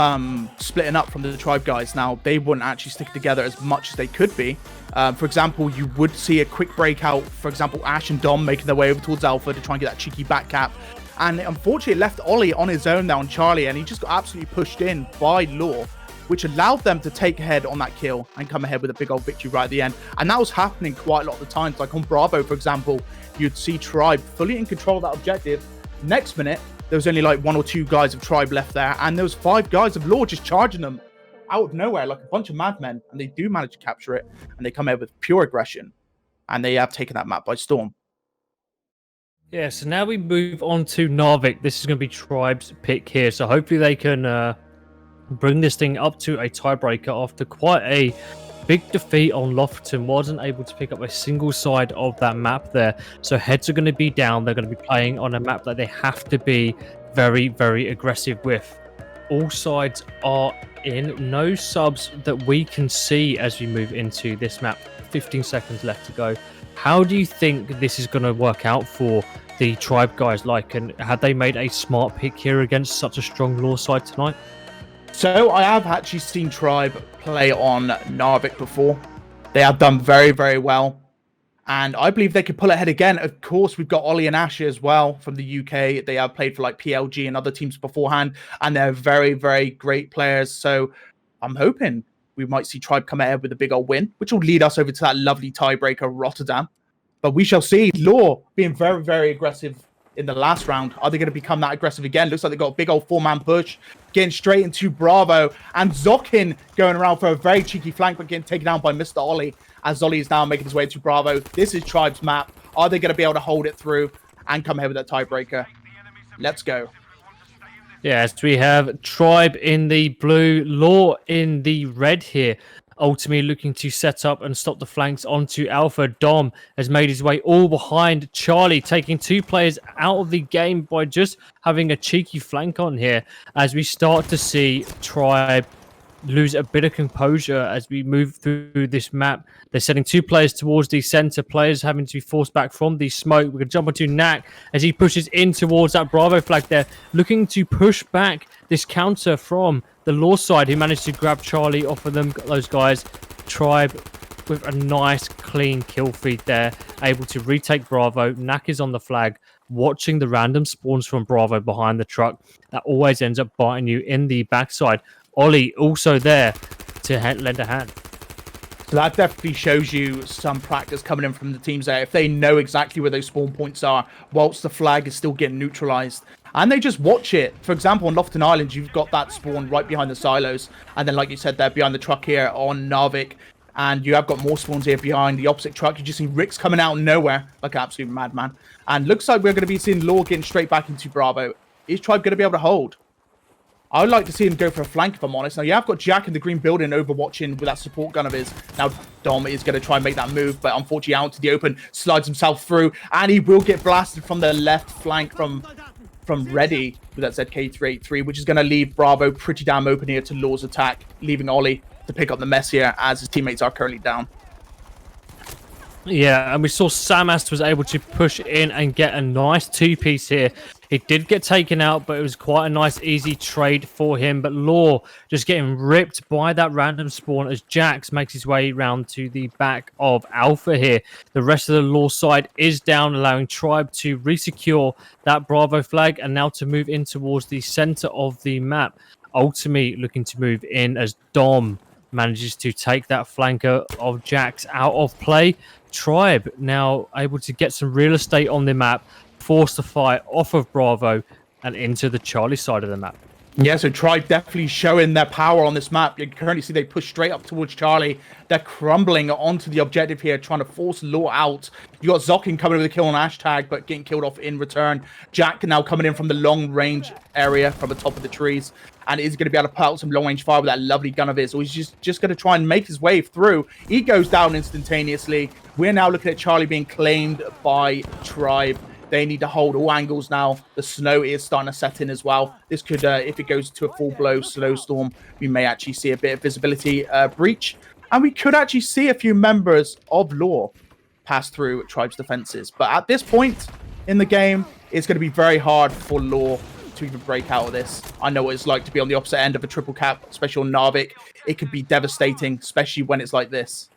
splitting up from the Tribe guys. Now, they wouldn't actually stick together as much as they could be. For example, you would see a quick breakout. For example, Ash and Dom making their way over towards Alpha to try and get that cheeky back cap. And unfortunately, it left Ollie on his own now on Charlie, and he just got absolutely pushed in by LaW, which allowed them to take ahead on that kill and come ahead with a big old victory right at the end. And that was happening quite a lot of the times. Like on Bravo, for example, you'd see Tribe fully in control of that objective. Next minute, there was only like 1 or 2 guys of Tribe left there, and there was 5 guys of LaW just charging them out of nowhere like a bunch of madmen, and they do manage to capture it, and they come out with pure aggression, and they have taken that map by storm. Yeah, so now we move on to Narvik. This is going to be Tribe's pick here, so hopefully they can bring this thing up to a tiebreaker after quite a big defeat on Lofton. Wasn't able to pick up a single side of that map there, so heads are going to be down. They're going to be playing on a map that they have to be very, very aggressive with. all sides are in. No subs that we can see as we move into this map. 15 seconds left to go. How do you think this is going to work out for the Tribe guys? Like, and had they made a smart pick here against such a strong LaW side tonight? So I have actually seen Tribe play on Narvik before. They have done very, very well. And I believe they could pull ahead again. Of course, we've got Ollie and Asher as well from the UK. They have played for like PLG and other teams beforehand. And they're very, very great players. So I'm hoping we might see Tribe come ahead with a big old win, which will lead us over to that lovely tiebreaker, Rotterdam. But we shall see. LaW being very, very aggressive in the last round. Are they going to become that aggressive again? Looks like they've got a big old four-man push, getting straight into Bravo. And Zokin going around for a very cheeky flank, but getting taken down by Mr. Ollie, as Ollie is now making his way to Bravo. This is Tribe's map. Are they going to be able to hold it through and come ahead with that tiebreaker? Let's go. Yes, we have Tribe in the blue, LaW in the red here. Ultimately looking to set up and stop the flanks onto Alpha. Dom has made his way all behind Charlie, taking two players out of the game by just having a cheeky flank on here, as we start to see Tribe lose a bit of composure as we move through this map. They're sending two players towards the center, players having to be forced back from the smoke. We're going to jump onto Knack as he pushes in towards that Bravo flag there, looking to push back this counter from the LaW side, who managed to grab Charlie off of them, those guys. Tribe with a nice clean kill feed there, able to retake Bravo. Knack is on the flag, watching the random spawns from Bravo behind the truck. That always ends up biting you in the backside. Ollie also there to lend a hand. So that definitely shows you some practice coming in from the teams there. If they know exactly where those spawn points are, whilst the flag is still getting neutralized. And they just watch it. For example, on Lofton Island, you've got that spawn right behind the silos. And then, like you said, there behind the truck here on Narvik. And you have got more spawns here behind the opposite truck. You just see Rick's coming out of nowhere like an absolute madman. And looks like we're going to be seeing LaW getting straight back into Bravo. Is Tribe going to be able to hold? I would like to see him go for a flank, if I'm honest. Now, you have got Jack in the green building overwatching with that support gun of his. Now, Dom is going to try and make that move, but unfortunately out to the open, slides himself through, and he will get blasted from the left flank from Reddy with that ZK383, which is going to leave Bravo pretty damn open here to LaW's attack, leaving Ollie to pick up the mess here as his teammates are currently down. Yeah, and we saw Samast was able to push in and get a nice two-piece here. He did get taken out, but it was quite a nice, easy trade for him. But LaW just getting ripped by that random spawn as Jax makes his way round to the back of Alpha here. The rest of the LaW side is down, allowing Tribe to resecure that Bravo flag and now to move in towards the center of the map. Ultimately looking to move in as Dom manages to take that flanker of Jax out of play. Tribe now able to get some real estate on the map, force the fight off of Bravo and into the Charlie side of the map. Yeah, so Tribe definitely showing their power on this map. You can currently see they push straight up towards Charlie. They're crumbling onto the objective here, trying to force LaW out. You got Zokin coming with a kill on hashtag, but getting killed off in return. Jack now coming in from the long range area from the top of the trees, and is going to be able to put out some long range fire with that lovely gun of his. Or he's just going to try and make his way through. He goes down instantaneously. We're now looking at Charlie being claimed by Tribe. They need to hold all angles now. The snow is starting to set in as well. This could, if it goes to a full-blown snowstorm, we may actually see a bit of visibility breach. And we could actually see a few members of LaW pass through Tribe's defenses. But at this point in the game, it's going to be very hard for LaW to even break out of this. I know what it's like to be on the opposite end of a triple cap, especially on Narvik. It could be devastating, especially when it's like this.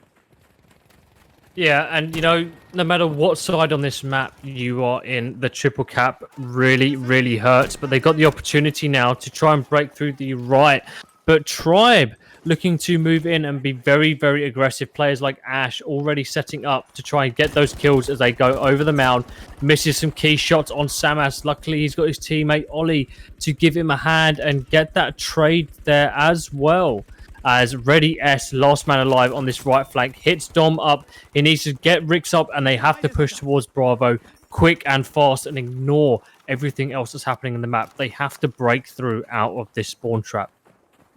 Yeah, and you know, no matter what side on this map you are in, the triple cap really, really hurts. But they got the opportunity now to try and break through the right. But Tribe looking to move in and be very, very aggressive. Players like Ash already setting up to try and get those kills as they go over the mound. Misses some key shots on Samas. Luckily, he's got his teammate Ollie to give him a hand and get that trade there as well. As Reddy S, last man alive on this right flank, hits Dom up. He needs to get Ricks up, and they have to push towards Bravo quick and fast and ignore everything else that's happening in the map. They have to break through out of this spawn trap.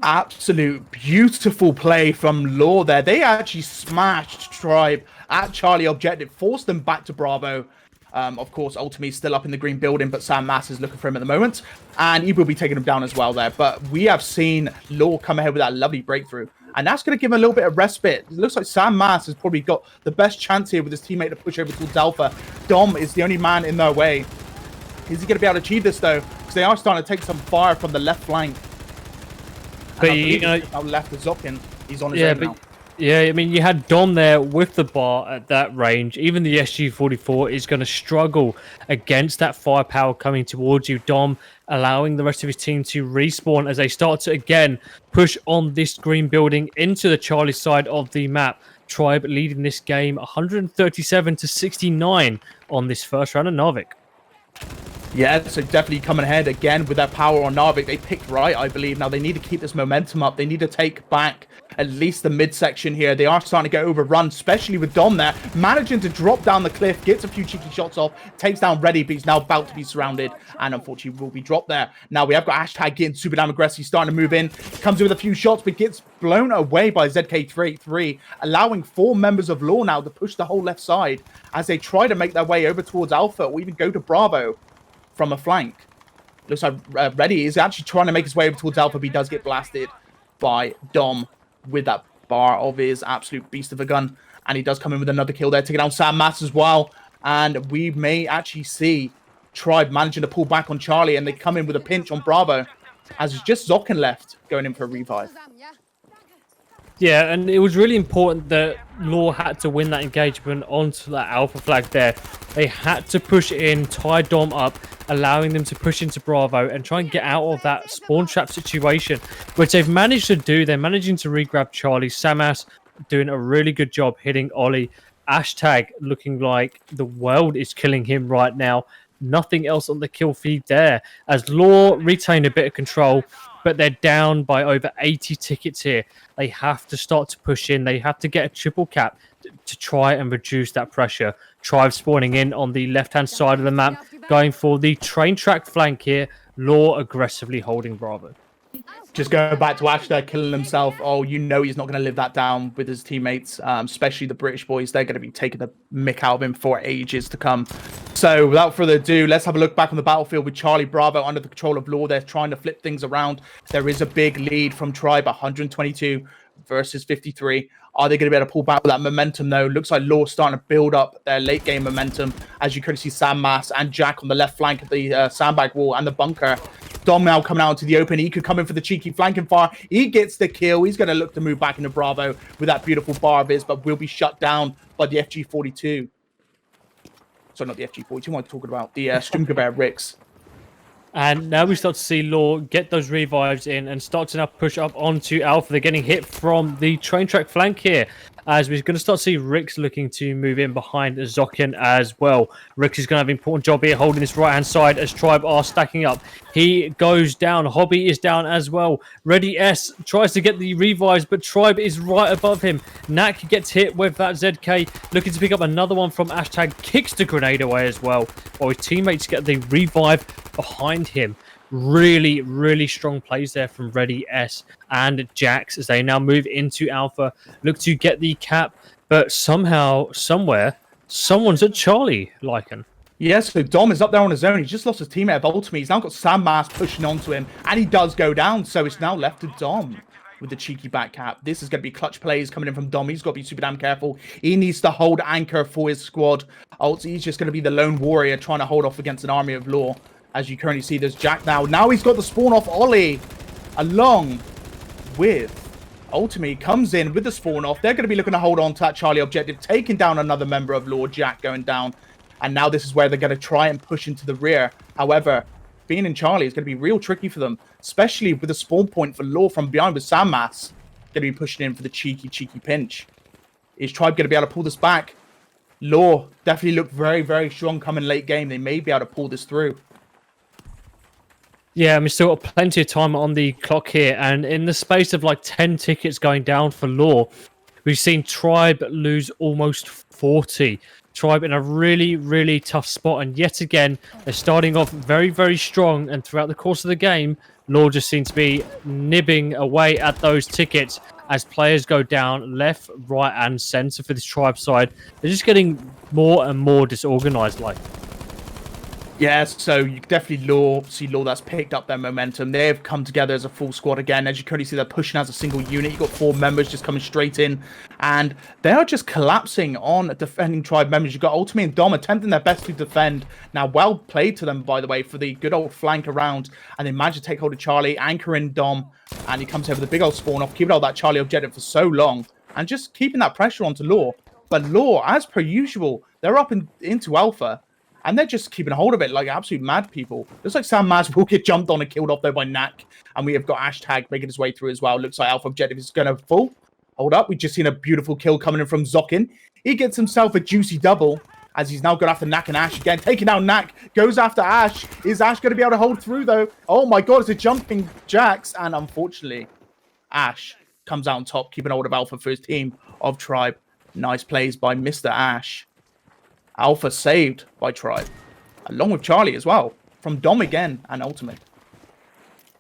Absolute beautiful play from LaW there. They actually smashed Tribe at Charlie objective, forced them back to Bravo. Of course, Ultimate's still up in the green building, but Sam Mass is looking for him at the moment. And he will be taking him down as well there. But we have seen LaW come ahead with that lovely breakthrough. And that's going to give him a little bit of respite. It looks like Sam Mass has probably got the best chance here with his teammate to push over towards Alpha. Dom is the only man in their way. Is he going to be able to achieve this, though? Because they are starting to take some fire from the left flank. But you know, left is Zokin. He's on his own now. Yeah, I mean, you had Dom there with the bar at that range. Even the SG-44 is going to struggle against that firepower coming towards you. Dom allowing the rest of his team to respawn as they start to, again, push on this green building into the Charlie side of the map. Tribe leading this game 137-69 on this first round of Narvik. Yeah, so definitely coming ahead again with that power on Narvik. They picked right, I believe. Now they need to keep this momentum up. They need to take back at least the midsection here. They are starting to get overrun, especially with Dom there, managing to drop down the cliff, gets a few cheeky shots off, takes down Reddy, but he's now about to be surrounded, and unfortunately will be dropped there. Now we have got Hashtag getting super damn aggressive. He's starting to move in, comes in with a few shots, but gets blown away by ZK-3, allowing 4 members of LaW now to push the whole left side as they try to make their way over towards Alpha or even go to Bravo from a flank. Looks like Reddy is actually trying to make his way over towards Alpha, but he does get blasted by Dom with that bar of his absolute beast of a gun. And he does come in with another kill there, taking down Sam Mass as well. And we may actually see Tribe managing to pull back on Charlie, and they come in with a pinch on Bravo, as it's just Zokin left going in for a revive. Yeah, and it was really important that LaW had to win that engagement onto that Alpha flag there. They had to push in, tie Dom up, allowing them to push into Bravo and try and get out of that spawn trap situation, which they've managed to do. They're managing to re-grab Charlie. Samas doing a really good job hitting Ollie. Hashtag looking like the world is killing him right now. Nothing else on the kill feed there, as LaW retain a bit of control, but they're down by over 80 tickets here. They have to start to push in. They have to get a triple cap to try and reduce that pressure. Tribe spawning in on the left-hand side of the map, going for the train track flank here. LaW aggressively holding Bravo. Just going back to Ashton killing himself. Oh, you know he's not going to live that down with his teammates, especially the British boys. They're going to be taking the mick out of him for ages to come. So without further ado, let's have a look back on the battlefield with Charlie Bravo under the control of LaW. They're trying to flip things around. There is a big lead from Tribe, 122 versus 53. Are they going to be able to pull back with that momentum, though? Looks like LaW starting to build up their late game momentum, as you could see Sam Mass and Jack on the left flank of the sandbag wall and the bunker. Dom now coming out into the open. He could come in for the cheeky flanking fire. He gets the kill. He's going to look to move back into Bravo with that beautiful bar of his, but will be shut down by the FG-42. Sorry, not the FG-42. What am I talking about? The Sturmgewehr Ricks. And now we start to see LaW get those revives in and start to now push up onto Alpha. They're getting hit from the train track flank here, as we're going to start to see Rix looking to move in behind Zokin as well. Rix is going to have an important job here holding this right-hand side as Tribe are stacking up. He goes down. Hobby is down as well. Reddy S tries to get the revives, but Tribe is right above him. Nak gets hit with that ZK, looking to pick up another one from Hashtag, kicks the grenade away as well, while his teammates get the revive behind him. Really, really strong plays there from Reddy S and Jax as they now move into Alpha, look to get the cap, but somehow, somewhere, someone's at Charlie, Lycan. Yes, so Dom is up there on his own. He's just lost his teammate of Ultimate. He's now got Sam Mass pushing onto him, and he does go down, so it's now left to Dom with the cheeky back cap. This is going to be clutch plays coming in from Dom. He's got to be super damn careful. He needs to hold anchor for his squad. He's just going to be the lone warrior trying to hold off against an army of LaW. As you currently see, there's Jack now. Now he's got the spawn off Ollie along with Ultimate. Comes in with the spawn off. They're going to be looking to hold on to that Charlie objective, taking down another member of LaW. Jack going down. And now this is where they're going to try and push into the rear. However, being in Charlie is going to be real tricky for them, especially with the spawn point for LaW from behind with Sam Mass. Going to be pushing in for the cheeky pinch. Is Tribe going to be able to pull this back? LaW definitely looked very, very strong coming late game. They may be able to pull this through. Yeah, I mean, still got plenty of time on the clock here, and in the space of like 10 tickets going down for LaW, we've seen Tribe lose almost 40. Tribe in a really, really tough spot, and yet again, they're starting off very, very strong, and throughout the course of the game, LaW just seems to be nibbing away at those tickets as players go down left, right, and centre for this Tribe side. They're just getting more and more disorganised, like. Yeah, so you definitely see LaW that's picked up their momentum. They've come together as a full squad again. As you currently see, they're pushing as a single unit. You've got 4 members just coming straight in, and they are just collapsing on defending tribe members. You've got Ultimate and Dom attempting their best to defend. Now, well played to them, by the way, for the good old flank around, and they managed to take hold of Charlie, anchor in Dom, and he comes over the big old spawn off, keeping all that Charlie objective for so long, and just keeping that pressure onto LaW. But LaW, as per usual, they're up into Alpha, and they're just keeping hold of it like absolute mad people. Looks like Sam Maz will get jumped on and killed off there by Knack. And we have got Hashtag making his way through as well. Looks like Alpha Objective is going to fall. Hold up. We've just seen a beautiful kill coming in from Zokin. He gets himself a juicy double as he's now going after Knack and Ash again. Taking down Knack. Goes after Ash. Is Ash going to be able to hold through though? Oh my god, it's a jumping Jax. And unfortunately, Ash comes out on top, keeping hold of Alpha for his team of Tribe. Nice plays by Mr. Ash. Alpha saved by Tribe, along with Charlie as well, from Dom again and Ultimate.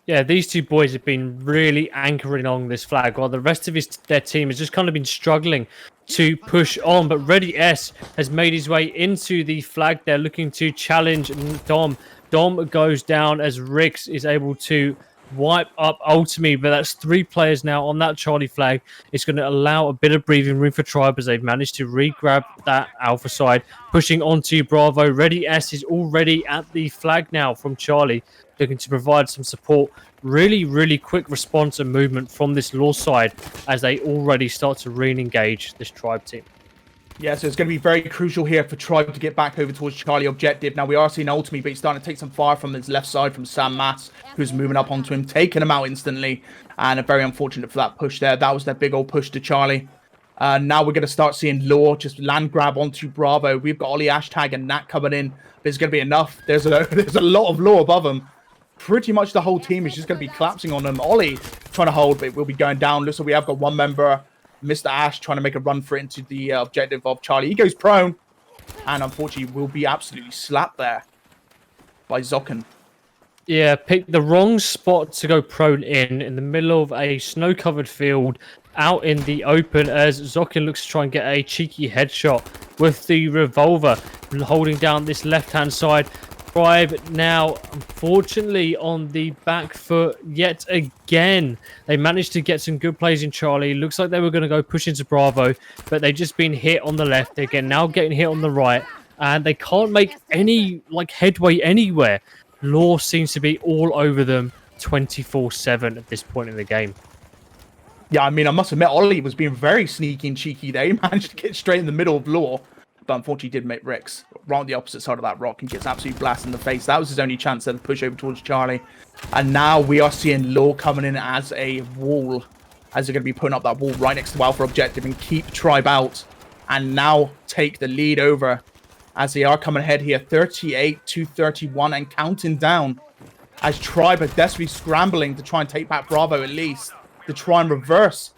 Yeah, these two boys have been really anchoring on this flag, while the rest of their team has just kind of been struggling to push on. But Ready S has made his way into the flag. They're looking to challenge Dom. Dom goes down as Rix is able to wipe up Ultimate, but that's 3 players now on that Charlie flag. It's going to allow a bit of breathing room for Tribe as they've managed to re-grab that Alpha side, pushing onto Bravo. Ready S is already at the flag now from Charlie, looking to provide some support. Really quick response and movement from this LaW side as they already start to re-engage this Tribe team. Yeah, so it's going to be very crucial here for Tribe to get back over towards Charlie objective. Now, we are seeing Ultimate, but he's starting to take some fire from his left side from Sam Mass, who's moving up onto him, taking him out instantly. And very unfortunate for that push there. That was their big old push to Charlie. Now we're going to start seeing LaW just land grab onto Bravo. We've got Ollie, Hashtag, and Nat coming in. But it's going to be enough. There's a lot of LaW above them. Pretty much the whole team is just going to be collapsing on them. Ollie trying to hold, but we'll be going down. Looks like we have got one member, Mr. Ash, trying to make a run for it into the objective of Charlie. He goes prone, and unfortunately will be absolutely slapped there by Zokin. Yeah, picked the wrong spot to go prone in the middle of a snow-covered field out in the open as Zokin looks to try and get a cheeky headshot with the revolver, holding down this left-hand side. Tribe now, unfortunately, on the back foot yet again. They managed to get some good plays in Charlie. Looks like they were going to go push into Bravo, but they've just been hit on the left. They're now getting hit on the right, and they can't make any headway anywhere. LaW seems to be all over them 24/7 at this point in the game. Yeah, I mean, I must admit, Ollie was being very sneaky and cheeky there. He managed to get straight in the middle of LaW, but unfortunately did make Rix right on the opposite side of that rock and gets absolutely blasted in the face. That was his only chance to push over towards Charlie. And now we are seeing LaW coming in as a wall, as they're going to be putting up that wall right next to Alpha objective and keep Tribe out, and now take the lead over as they are coming ahead here, 38-31 and counting down, as Tribe are desperately scrambling to try and take back Bravo at least, to try and reverse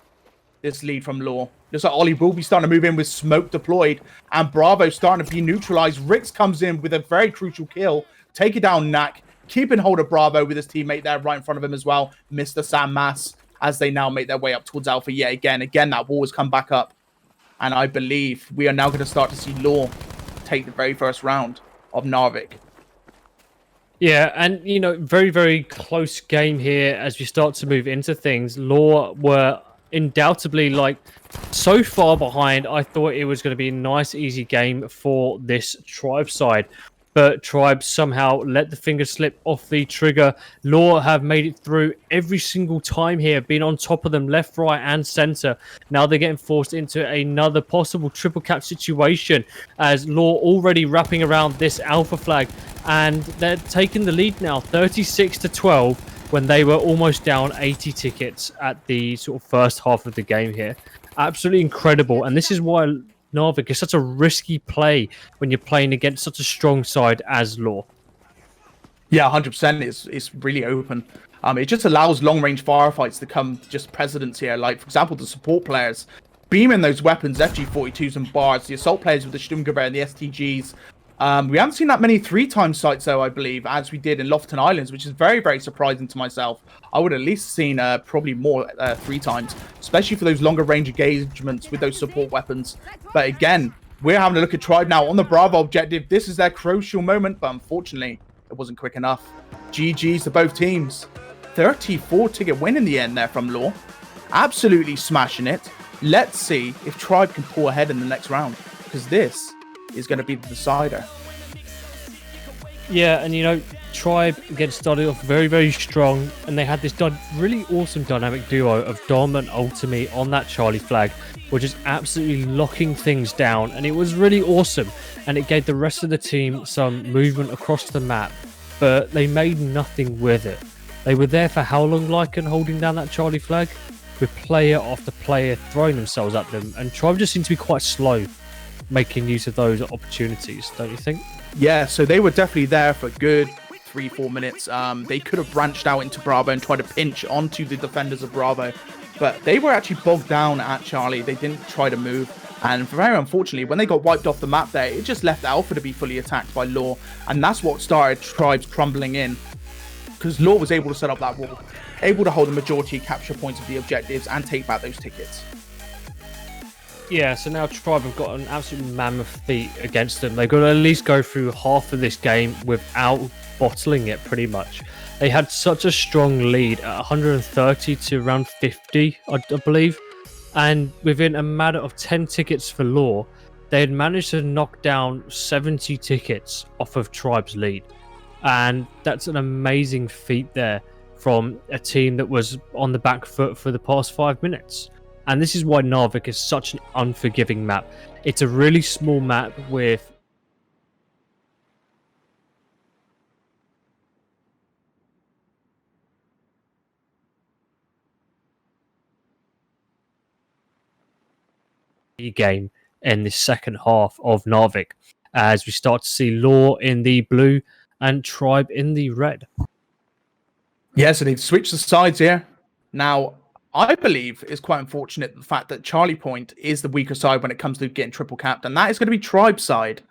this lead from LaW. Looks like Ollie will be starting to move in with smoke deployed, and Bravo starting to be neutralized. Rix comes in with a very crucial kill, taking down Knack, keeping hold of Bravo with his teammate there right in front of him as well, Mr. Sam Mass, as they now make their way up towards Alpha yet again. Again, that wall has come back up, and I believe we are now going to start to see LaW take the very first round of Narvik. Yeah, and very close game here as we start to move into things. LaW were undoubtedly so far behind. I thought it was going to be a nice easy game for this Tribe side, but Tribe somehow let the finger slip off the trigger. LaW have made it through every single time here, been on top of them left, right and center. Now they're getting forced into another possible triple cap situation as LaW already wrapping around this Alpha flag, and they're taking the lead now 36-12 when they were almost down 80 tickets at the sort of first half of the game here. Absolutely incredible, and this is why Narvik is such a risky play when you're playing against such a strong side as LaW. Yeah, 100%. It's really open. It just allows long-range firefights to come just precedence here. Like, for example, the support players beaming those weapons, FG42s and bars, the assault players with the Sturmgewehr and the STGs. We haven't seen that many 3-time sites, though, I believe, as we did in Lofton Islands, which is very surprising to myself. I would at least seen probably more 3 times, especially for those longer range engagements with those support weapons. But again, We're having a look at Tribe now on the Bravo objective. This is their crucial moment, but unfortunately, it wasn't quick enough. GG's to both teams. 34 ticket win in the end there from LaW. Absolutely smashing it. Let's see if Tribe can pull ahead in the next round, because this is going to be the decider. Yeah, and you know, Tribe again started off very, very strong, and they had this really awesome dynamic duo of Dom and Ultimate on that Charlie flag, which is absolutely locking things down, and it was really awesome, and it gave the rest of the team some movement across the map, but they made nothing with it. They were there for how long, Lycan, holding down that Charlie flag, with player after player throwing themselves at them, and Tribe just seemed to be quite slow making use of those opportunities, don't you think? Yeah, so they were definitely there for a good 3-4 minutes. They could have branched out into Bravo and tried to pinch onto the defenders of Bravo, but they were actually bogged down at Charlie. They didn't try to move, and very unfortunately, when they got wiped off the map there, it just left Alpha to be fully attacked by LaW, and that's what started Tribes crumbling in, because LaW was able to set up that wall, able to hold the majority capture points of the objectives and take back those tickets. Yeah, so now Tribe have got an absolute mammoth feat against them. They've got to at least go through half of this game without bottling it, pretty much. They had such a strong lead at 130 to around 50, I believe. And within a matter of 10 tickets for LaW, they had managed to knock down 70 tickets off of Tribe's lead. And that's an amazing feat there from a team that was on the back foot for the past 5 minutes. And this is why Narvik is such an unforgiving map. It's a really small map with a game in the second half of Narvik, as we start to see LaW in the blue and Tribe in the red. Yeah, so they've switched the sides here. Now, I believe it's quite unfortunate the fact that Charlie Point is the weaker side when it comes to getting triple capped, and that is going to be Tribe's side.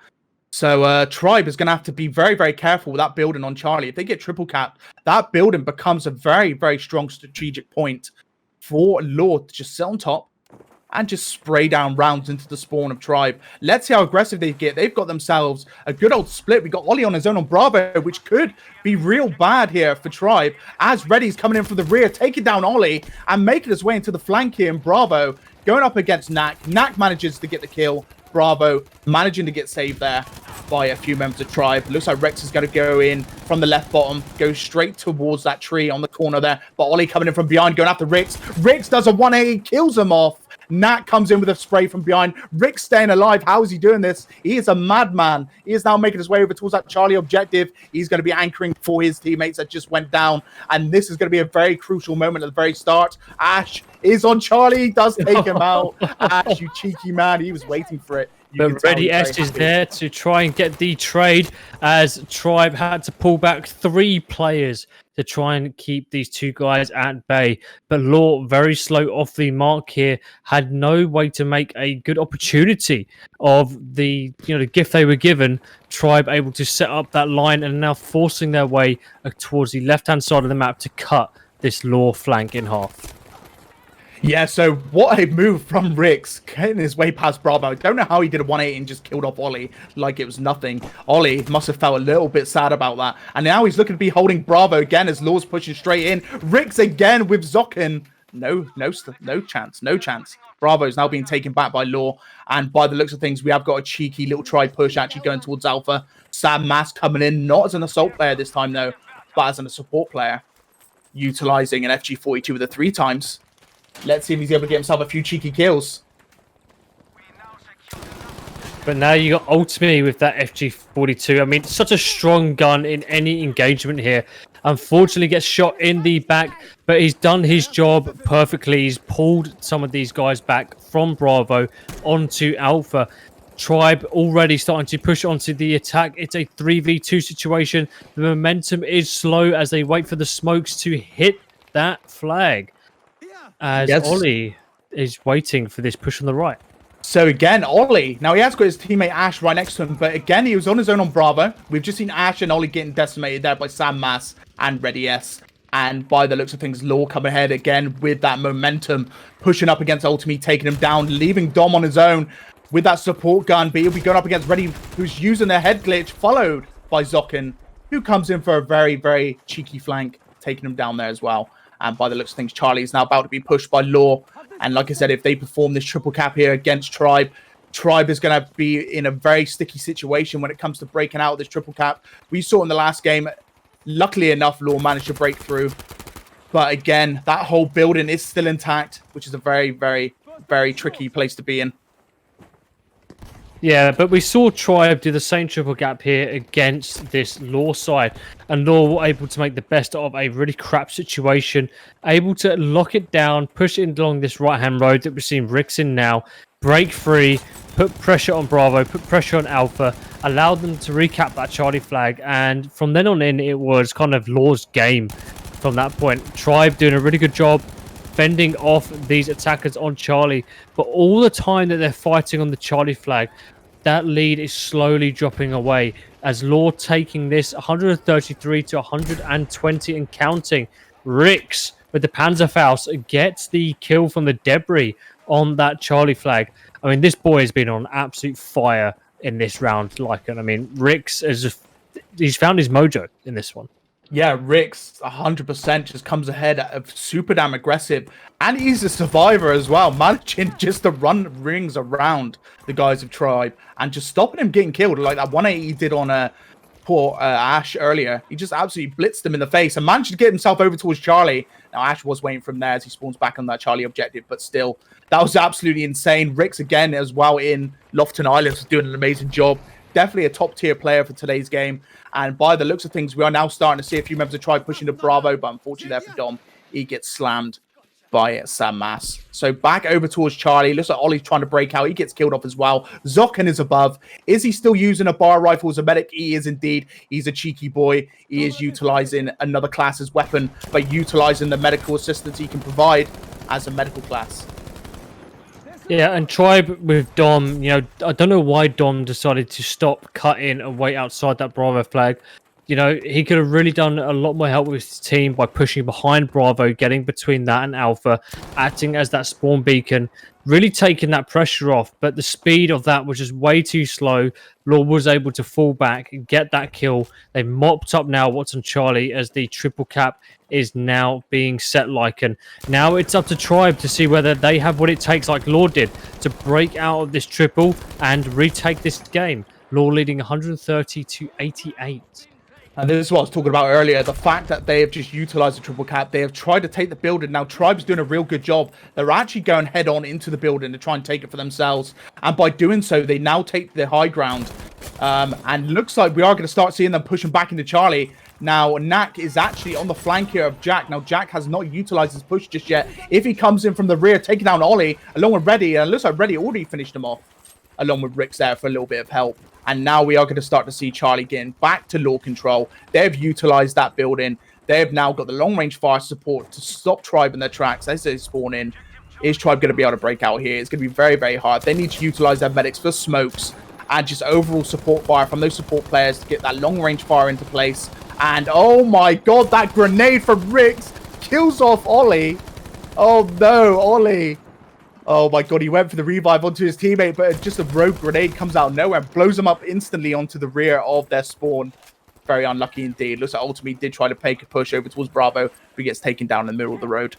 So Tribe is going to have to be very, very careful with that building on Charlie. If they get triple capped, that building becomes a very, very strong strategic point for LaW to just sit on top and just spray down rounds into the spawn of Tribe. Let's see how aggressive they get. They've got themselves a good old split. We got Ollie on his own on Bravo, which could be real bad here for Tribe, as Reddy's coming in from the rear, taking down Ollie and making his way into the flank here in Bravo, going up against Knack. Knack manages to get the kill. Bravo managing to get saved there by a few members of Tribe. Looks like Rex is going to go in from the left bottom, go straight towards that tree on the corner there, but Ollie coming in from behind, going after Rix. Rix does a 180, kills him off. Nat comes in with a spray from behind. Rick's staying alive. How is he doing this? He is a madman. He is now making his way over towards that Charlie objective. He's going to be anchoring for his teammates that just went down. And this is going to be a very crucial moment at the very start. Ash is on Charlie. He does take him out. Ash, you cheeky man. He was waiting for it. But Ready S is there to try and get the trade, as Tribe had to pull back 3 players to try and keep these 2 guys at bay. But LaW, very slow off the mark here, had no way to make a good opportunity of the the gift they were given. Tribe able to set up that line and now forcing their way towards the left-hand side of the map to cut this LaW flank in half. Yeah, so what a move from Rix, getting his way past Bravo. Don't know how he did a 180 and just killed off Ollie like it was nothing. Ollie must have felt a little bit sad about that. And now he's looking to be holding Bravo again as LaW's pushing straight in. Rix again with Zokin. No chance. Bravo's now being taken back by LaW. And by the looks of things, we have got a cheeky little try push actually going towards Alpha. Sam Mass coming in, not as an assault player this time though, but as a support player. Utilizing an FG42 with the 3 times. Let's see if he's able to get himself a few cheeky kills. But now you got Ultimate with that FG42. I mean, such a strong gun in any engagement here. Unfortunately, gets shot in the back, but he's done his job perfectly. He's pulled some of these guys back from Bravo onto Alpha. Tribe already starting to push onto the attack. It's a 3v2 situation. The momentum is slow as they wait for the smokes to hit that flag. As Ollie is waiting for this push on the right. So again, Ollie, now he has got his teammate Ash right next to him, but again, he was on his own on Bravo. We've just seen Ash and Ollie getting decimated there by Sam Mass and Ready S. And by the looks of things, LaW come ahead again with that momentum, pushing up against Ultimate, taking him down, leaving Dom on his own. with that support gun, but he'll be going up against Reddy, who's using their head glitch, followed by Zokken, who comes in for a very, very cheeky flank, taking him down there as well. And by the looks of things, Charlie is now about to be pushed by LaW. And like I said, if they perform this triple cap here against Tribe, Tribe is going to be in a very sticky situation when it comes to breaking out of this triple cap. We saw in the last game, luckily enough, LaW managed to break through. But again, that whole building is still intact, which is a very, very, very tricky place to be in. Yeah, but we saw Tribe do the same triple gap here against this LaW side, and LaW were able to make the best of a really crap situation, able to lock it down, push it along this right-hand road that we're seeing Ricks in now, break free, put pressure on Bravo, put pressure on Alpha, allowed them to recap that Charlie flag, and from then on in, it was kind of LaW's game from that point. Tribe doing a really good job fending off these attackers on Charlie, but all the time that they're fighting on the Charlie flag, that lead is slowly dropping away as LaW taking this 133 to 120 and counting. Ricks with the Panzerfaust gets the kill from the debris on that Charlie flag. I mean, this boy has been on absolute fire in this round. I mean, Ricks he's found his mojo in this one. Yeah, Ricks 100% just comes ahead of super damn aggressive. And he's a survivor as well, managing just to run rings around the guys of Tribe and just stopping him getting killed. Like that 180 he did on poor Ash earlier. He just absolutely blitzed him in the face and managed to get himself over towards Charlie. Now, Ash was waiting for him there as he spawns back on that Charlie objective, but still, that was absolutely insane. Ricks again as well in Lofton Islands is doing an amazing job. Definitely a top-tier player for today's game. And by the looks of things, we are now starting to see a few members of Tribe pushing to Bravo, but unfortunately there for Dom, he gets slammed by Sam Mass. So back over towards Charlie. Looks like Ollie's trying to break out. He gets killed off as well. Zokken is above. Is he still using a bar rifle as a medic? He is indeed. He's a cheeky boy. He is utilizing another class's weapon, but utilizing the medical assistance he can provide as a medical class. Yeah, and Tribe with Dom, I don't know why Dom decided to stop, cut in, and wait outside that Bravo flag. He could have really done a lot more help with his team by pushing behind Bravo, getting between that and Alpha, acting as that spawn beacon, really taking that pressure off. But the speed of that was just way too slow. LaW was able to fall back and get that kill. They mopped up now what's on Charlie as the triple cap is now being set and now it's up to Tribe to see whether they have what it takes, like LaW did, to break out of this triple and retake this game. LaW leading 130 to 88. And this is what I was talking about earlier. The fact that they have just utilized the triple cap. They have tried to take the building. Now, Tribe's doing a real good job. They're actually going head on into the building to try and take it for themselves. And by doing so, they now take the high ground. And looks like we are going to start seeing them pushing back into Charlie. Now, Nak is actually on the flank here of Jack. Now, Jack has not utilized his push just yet. If he comes in from the rear, taking down Ollie, along with Reddy, and it looks like Reddy already finished him off, along with Ricks there for a little bit of help. And now we are going to start to see Charlie getting back to LaW control. They've utilized that building. They've now got the long-range fire support to stop Tribe in their tracks as they spawn in. Is Tribe going to be able to break out here? It's going to be very, very hard. They need to utilize their medics for smokes and just overall support fire from those support players to get that long-range fire into place. And oh my god, that grenade from Ricks kills off Ollie. Oh no, Ollie. Oh my god, he went for the revive onto his teammate, but just a rogue grenade comes out of nowhere and blows him up instantly onto the rear of their spawn. Very unlucky indeed. Looks like ultimately did try to make a push over towards Bravo, but he gets taken down in the middle of the road.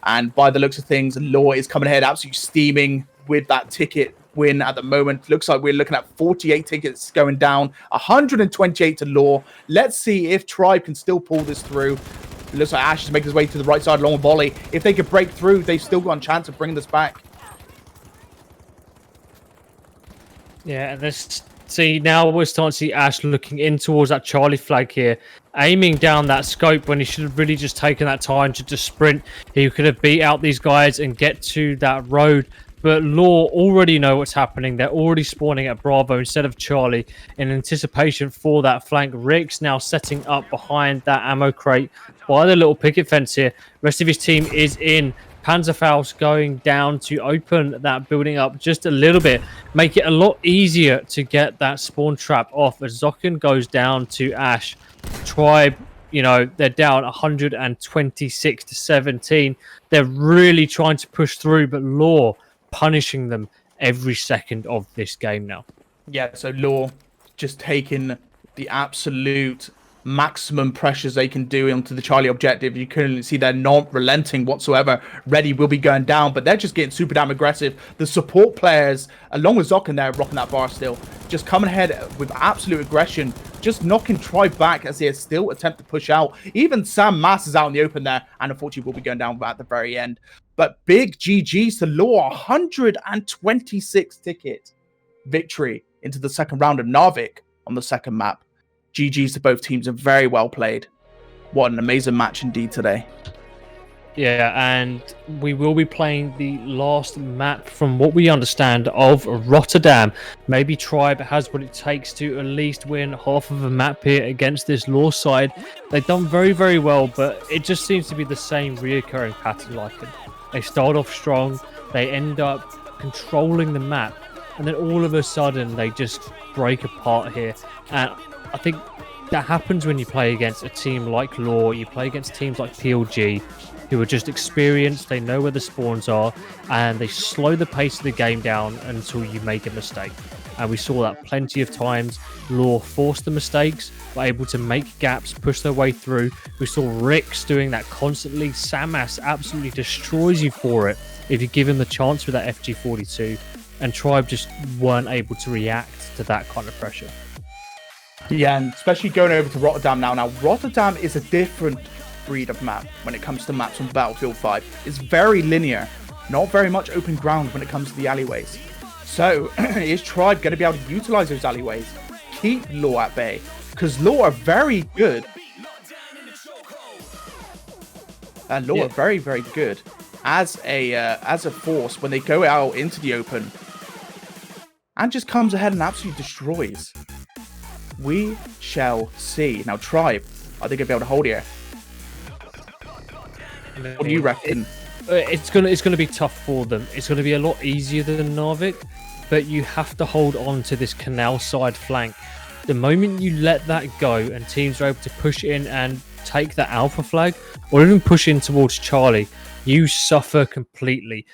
And by the looks of things, LaW is coming ahead, absolutely steaming with that ticket win at the moment. Looks like we're looking at 48 tickets going down, 128 to LaW. Let's see if Tribe can still pull this through. It looks like Ash is making his way to the right side along with Volley. If they could break through, they've still got a chance of bringing this back. Yeah, and see, now we're starting to see Ash looking in towards that Charlie flag here, aiming down that scope when he should have really just taken that time to just sprint. He could have beat out these guys and get to that road. But LaW already know what's happening. They're already spawning at Bravo instead of Charlie in anticipation for that flank. Ricks now setting up behind that ammo crate by the little picket fence here. Rest of his team is in. Panzerfaust going down to open that building up just a little bit. Make it a lot easier to get that spawn trap off as Zokken goes down to Ash. Tribe, they're down 126 to 17. They're really trying to push through, but LaW punishing them every second of this game now. Yeah, so LaW just taking the absolute maximum pressures they can do onto the Charlie objective. You can see they're not relenting whatsoever. Ready will be going down, but they're just getting super damn aggressive. The support players, along with Zoc in there, rocking that bar still, just coming ahead with absolute aggression, just knocking Tribe back as they still attempt to push out. Even Sam Mass is out in the open there, and unfortunately will be going down at the very end. But big GG's to LaW, 126 ticket victory into the second round of Narvik on the second map. GG's to both teams are very well played. What an amazing match indeed today. Yeah, and we will be playing the last map from what we understand of Rotterdam. Maybe Tribe has what it takes to at least win half of a map here against this LaW side. They've done very, very well, but it just seems to be the same reoccurring pattern like it. They start off strong, they end up controlling the map, and then all of a sudden they just break apart here. And I think that happens when you play against a team like LaW, you play against teams like PLG, who are just experienced, they know where the spawns are, and they slow the pace of the game down until you make a mistake. And we saw that plenty of times. LaW forced the mistakes, were able to make gaps, push their way through. We saw Rix doing that constantly. Samas absolutely destroys you for it if you give him the chance with that FG42. And Tribe just weren't able to react to that kind of pressure. Yeah, and especially going over to Rotterdam now. Now, Rotterdam is a different breed of map when it comes to maps on Battlefield 5. It's very linear, not very much open ground when it comes to the alleyways. So, is Tribe going to be able to utilize those alleyways? Keep LaW at bay, because LaW are very good. LaW are very, very good as a force when they go out into the open and just comes ahead and absolutely destroys. We shall see. Now, Tribe, are they going to be able to hold here? What do you reckon? It's gonna be tough for them. It's gonna be a lot easier than Narvik, but you have to hold on to this canal side flank. The moment you let that go and teams are able to push in and take that alpha flag, or even push in towards Charlie, you suffer completely.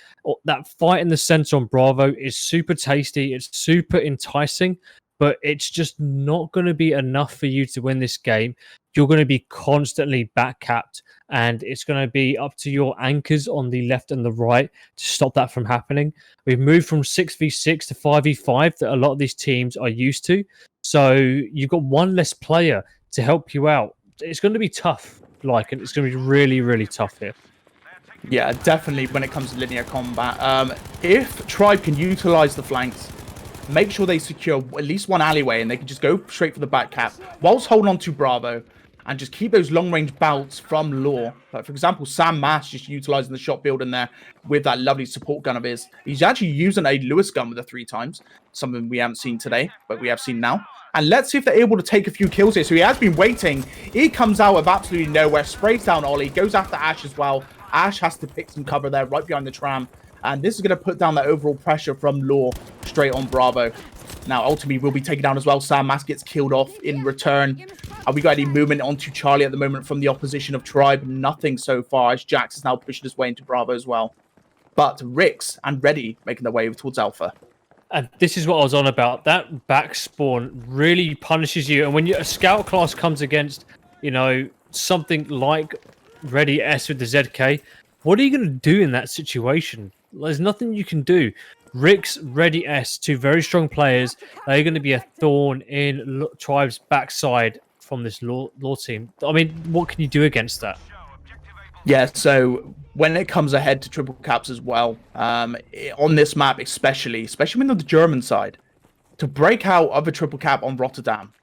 That fight in the center on Bravo is super tasty. It's super enticing, but it's just not going to be enough for you to win this game. You're going to be constantly back-capped, and it's going to be up to your anchors on the left and the right to stop that from happening. We've moved from 6v6 to 5v5 that a lot of these teams are used to. So you've got one less player to help you out. It's going to be tough, and it's going to be really, really tough here. Yeah, definitely when it comes to linear combat. If Tribe can utilize the flanks, make sure they secure at least one alleyway and they can just go straight for the back cap whilst holding on to Bravo and just keep those long-range bouts from LaW. Like, for example, Sam Mass just utilizing the shot building there with that lovely support gun of his. He's actually using a Lewis gun with the 3 times, something we haven't seen today, but we have seen now. And let's see if they're able to take a few kills here. So he has been waiting. He comes out of absolutely nowhere, sprays down Ollie, goes after Ash as well. Ash has to pick some cover there right behind the tram. And this is going to put down that overall pressure from LaW straight on Bravo. Now, ultimately, will be taken down as well. Sam Mass gets killed off in return. Have we got any movement onto Charlie at the moment from the opposition of Tribe? Nothing so far, as Jax is now pushing his way into Bravo as well. But Rix and Ready making their way towards Alpha. And this is what I was on about. That back spawn really punishes you. And when a scout class comes against, something like Ready S with the ZK, what are you going to do in that situation? There's nothing you can do. Rix, Ready S, 2 very strong players. They're going to be a thorn in Tribe's backside from this LaW team. I mean, what can you do against that? Yeah, so when it comes ahead to triple caps as well, on this map especially when on the German side, to break out of a triple cap on Rotterdam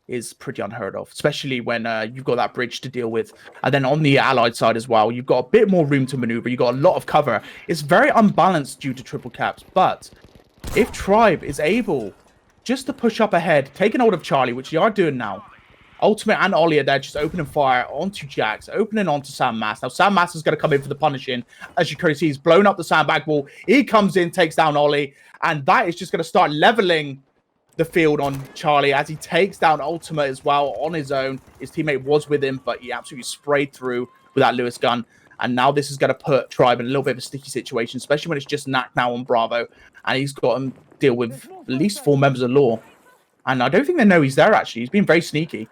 is pretty unheard of, especially when you've got that bridge to deal with. And then on the Allied side as well, you've got a bit more room to maneuver. You've got a lot of cover. It's very unbalanced due to triple caps. But if Tribe is able just to push up ahead, taking hold of Charlie, which they are doing now, Ultimate and Ollie are there just opening fire onto Jax, opening onto Sam Mass. Now, Sam Mass is going to come in for the punishing. As you can see, he's blown up the sandbag wall. He comes in, takes down Ollie, and that is just going to start leveling the field on Charlie as he takes down Ultimate as well on his own. His teammate was with him, but he absolutely sprayed through with that Lewis gun. And now this is going to put Tribe in a little bit of a sticky situation, especially when it's just Knack now on Bravo. And he's got to deal with at least 4 members of LaW. And I don't think they know he's there, actually. He's been very sneaky.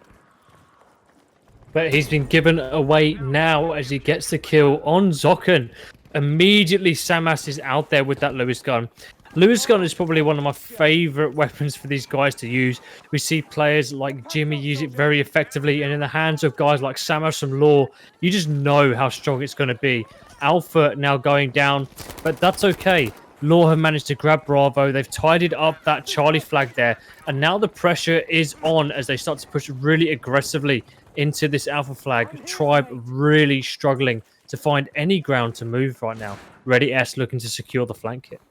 But he's been given away now as he gets the kill on Zocken. Immediately, Samas is out there with that Lewis gun. Lewis gun is probably one of my favorite weapons for these guys to use. We see players like Jimmy use it very effectively, and in the hands of guys like Samas from LaW, you just know how strong it's going to be. Alpha now going down, but that's okay. LaW have managed to grab Bravo. They've tidied up that Charlie flag there, and now the pressure is on as they start to push really aggressively into this Alpha flag. Tribe really struggling to find any ground to move right now. Ready S looking to secure the flank hit.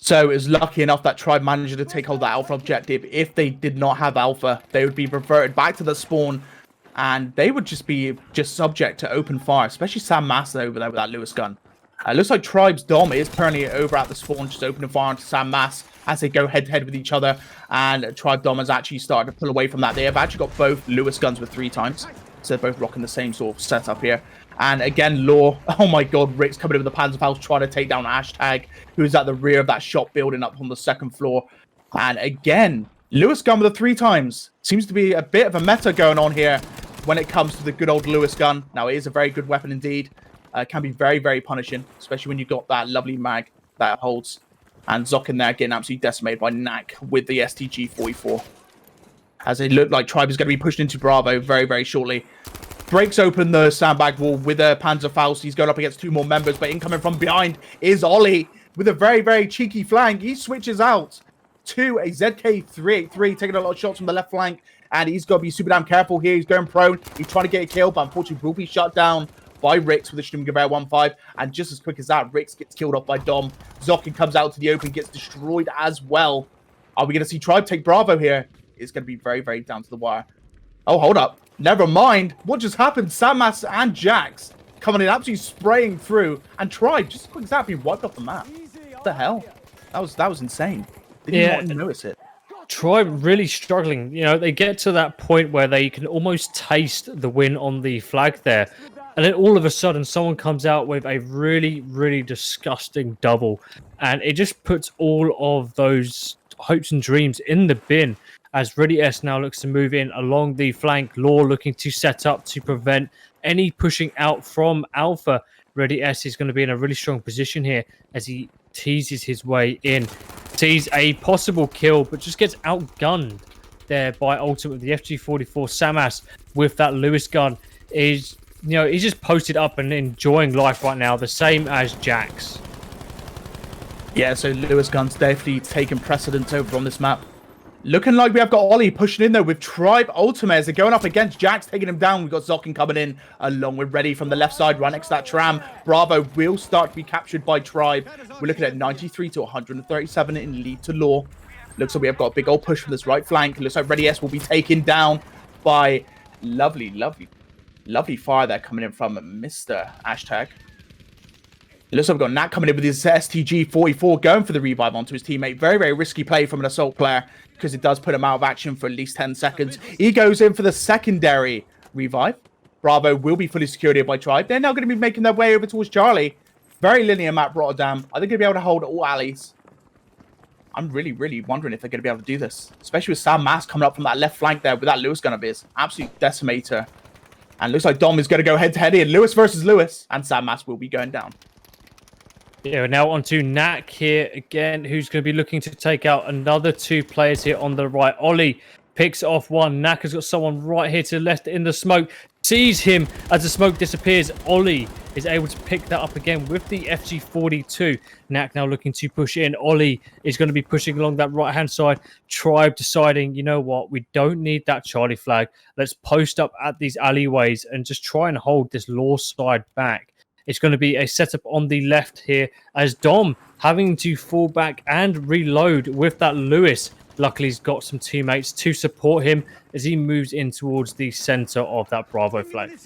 So it was lucky enough that Tribe managed to take hold that Alpha objective. If they did not have Alpha, they would be reverted back to the spawn, and they would just be subject to open fire, especially Sam Massa over there with that Lewis gun. Looks like Tribe's Dom is currently over at the spawn, just opening fire onto Sam Mass as they go head-to-head with each other, and Tribe Dom has actually started to pull away from that. They have actually got both Lewis guns with 3 times, so they're both rocking the same sort of setup here. And again, LaW, oh my god, Rick's coming in with the Panzerfaust trying to take down Hashtag, who's at the rear of that shop building up on the 2nd floor. And again, Lewis gun with the 3 times. Seems to be a bit of a meta going on here when it comes to the good old Lewis gun. Now, it is a very good weapon indeed. Can be very, very punishing, especially when you've got that lovely mag that it holds. And Zocken there getting absolutely decimated by Knack with the STG-44. As it looked like Tribe is going to be pushed into Bravo very, very shortly. Breaks open the sandbag wall with a Panzerfaust. He's going up against 2 more members, but incoming from behind is Ollie with a very, very cheeky flank. He switches out to a ZK-383, taking a lot of shots from the left flank, and he's got to be super damn careful here. He's going prone. He's trying to get a kill, but unfortunately will be shut down by Rix with the Sturmgewehr 1.5, and just as quick as that, Rix gets killed off by Dom. Zocken comes out to the open, gets destroyed as well. Are we going to see Tribe take Bravo here? It's going to be very, very down to the wire. Oh, hold up. Never mind. What just happened? Samas and Jax coming in, absolutely spraying through, and Tribe just as quick as that being wiped off the map. What the hell? That was insane. Didn't even notice it. Tribe really struggling. You know, they get to that point where they can almost taste the win on the flag there. And then all of a sudden, someone comes out with a really, really disgusting double. And it just puts all of those hopes and dreams in the bin as Ready S now looks to move in along the flank. LaW looking to set up to prevent any pushing out from Alpha. Ready S is going to be in a really strong position here as he teases his way in. Sees a possible kill, but just gets outgunned there by Ultimate with the FG-44. Samas with that Lewis gun is, you know, he's just posted up and enjoying life right now, the same as Jax. Yeah, so Lewis gun's definitely taking precedence over on this map. Looking like we have got Ollie pushing in there with Tribe Ultimates. They're going up against Jax, taking him down. We've got Zocken coming in along with Ready from the left side, right next to that tram. Bravo will start to be captured by Tribe. We're looking at 93 to 137 in lead to LaW. Looks like we have got a big old push from this right flank. Looks like Ready S will be taken down by lovely fire there coming in from Mr. Hashtag. It looks like we've got Nat coming in with his STG-44 going for the revive onto his teammate. Very, very risky play from an assault player because it does put him out of action for at least 10 seconds. He goes in for the secondary revive. Bravo will be fully secured here by Tribe. They're now going to be making their way over towards Charlie. Very linear map, Rotterdam. Are they going to be able to hold all alleys? I'm really, really wondering if they're going to be able to do this. Especially with Sam Mass coming up from that left flank there with that Lewis gun of his. Absolute decimator. And looks like Dom is going to go head-to-head here. Lewis versus Lewis. And Sam Mass will be going down. Yeah, we're now on to Knack here again, who's going to be looking to take out another 2 players here on the right. Ollie picks off one. Knack has got someone right here to the left in the smoke. Sees him as the smoke disappears. Ollie is able to pick that up again with the FG-42. Knack now looking to push in. Ollie is going to be pushing along that right-hand side. Tribe deciding, you know what, we don't need that Charlie flag. Let's post up at these alleyways and just try and hold this LaW side back. It's going to be a setup on the left here as Dom having to fall back and reload with that Lewis. Luckily, he's got some teammates to support him as he moves in towards the center of that Bravo flag.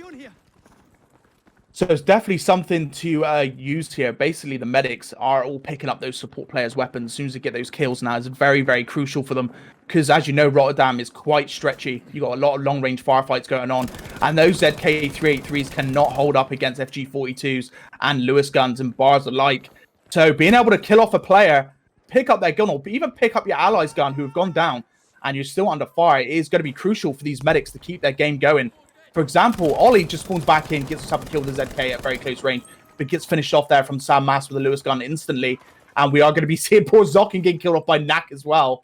So it's definitely something to use here. Basically, the medics are all picking up those support players' weapons as soon as they get those kills now. It's very, very crucial for them because, as you know, Rotterdam is quite stretchy. You got a lot of long-range firefights going on, and those ZK383s cannot hold up against FG42s and Lewis guns and bars alike. So being able to kill off a player, pick up their gun, or even pick up your allies' gun who have gone down, and you're still under fire, is going to be crucial for these medics to keep their game going. For example, Ollie just spawns back in, gets himself a kill with the ZK at very close range, but gets finished off there from Sam Mass with a Lewis gun instantly. And we are going to be seeing poor Zokin getting killed off by Knack as well.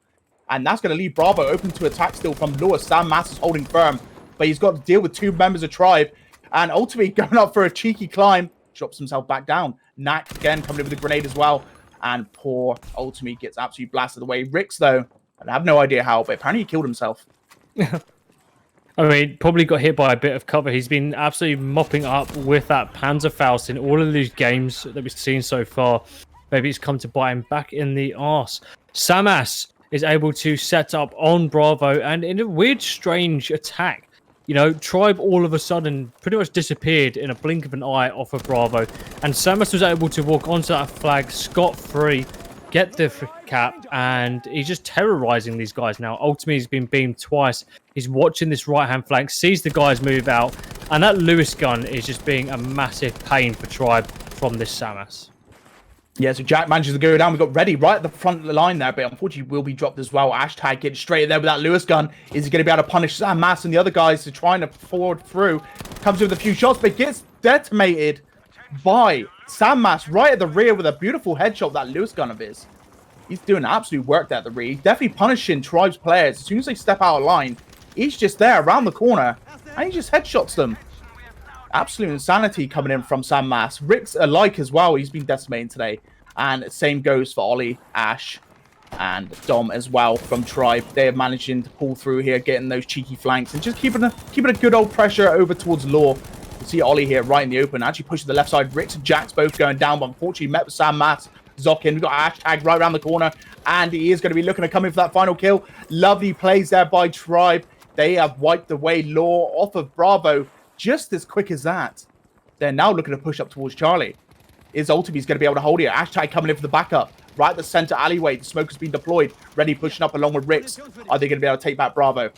And that's going to leave Bravo open to attack still from Lewis. Sam Mass is holding firm, but he's got to deal with 2 members of Tribe. And ultimately going up for a cheeky climb, drops himself back down. Knack again coming in with a grenade as well. And poor ultimately gets absolutely blasted away. Rix, though, I have no idea how, but apparently he killed himself. I mean, probably got hit by a bit of cover. He's been absolutely mopping up with that Panzerfaust in all of these games that we've seen so far. Maybe it's come to bite him back in the arse. Samas is able to set up on Bravo, and in a weird, strange attack, you know, Tribe all of a sudden pretty much disappeared in a blink of an eye off of Bravo, and Samas was able to walk onto that flag scot-free, get the cap, and he's just terrorizing these guys now. Ultimately, he's been beamed twice. He's watching this right-hand flank, sees the guys move out, and that Lewis gun is just being a massive pain for Tribe from this Samas. Yeah, so Jack manages to go down. We've got Ready right at the front of the line there, but unfortunately will be dropped as well. Hashtag getting straight in there with that Lewis gun. Is he going to be able to punish Sam Mass and the other guys to trying to forward through? Comes in with a few shots, but gets detonated by Sam Mass right at the rear with a beautiful headshot with that Lewis gun of his. He's doing absolute work there at the rear. He's definitely punishing Tribe's players. As soon as they step out of line, he's just there around the corner, and he just headshots them. Absolute insanity coming in from Sam Mass. Rick's alike as well. He's been decimating today. And same goes for Ollie, Ash, and Dom as well from Tribe. They are managing to pull through here, getting those cheeky flanks, and just keeping a good old pressure over towards LaW. You see Ollie here right in the open, actually pushing the left side. Ricks and Jack's both going down, but unfortunately met with Sam Mass. Zokin, we've got Hashtag right around the corner, and he is going to be looking to come in for that final kill. Lovely plays there by Tribe. They have wiped away LaW off of Bravo just as quick as that. They're now looking to push up towards Charlie. Is Ultimate's going to be able to hold here? Hashtag coming in for the backup. Right at the center alleyway. The smoke has been deployed. Ready pushing up along with Ricks. Are they going to be able to take back Bravo?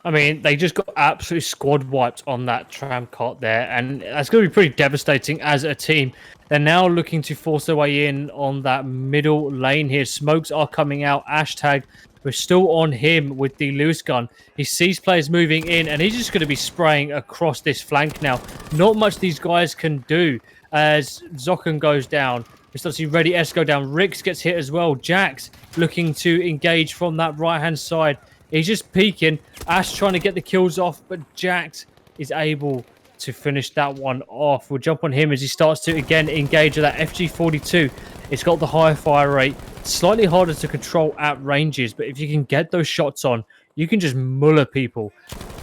I mean, they just got absolutely squad wiped on that tram cart there, and that's going to be pretty devastating as a team. They're now looking to force their way in on that middle lane here. Smokes are coming out. Hashtag, we're still on him with the Lewis gun. He sees players moving in, and he's just going to be spraying across this flank now. Not much these guys can do as Zokin goes down. We start to see Ready S go down. Rix gets hit as well. Jax looking to engage from that right-hand side. He's just peeking. Ash trying to get the kills off, but Jax is able to finish that one off. We'll jump on him as he starts to, again, engage with that FG42. It's got the higher fire rate. Slightly harder to control at ranges, but if you can get those shots on, you can just muller people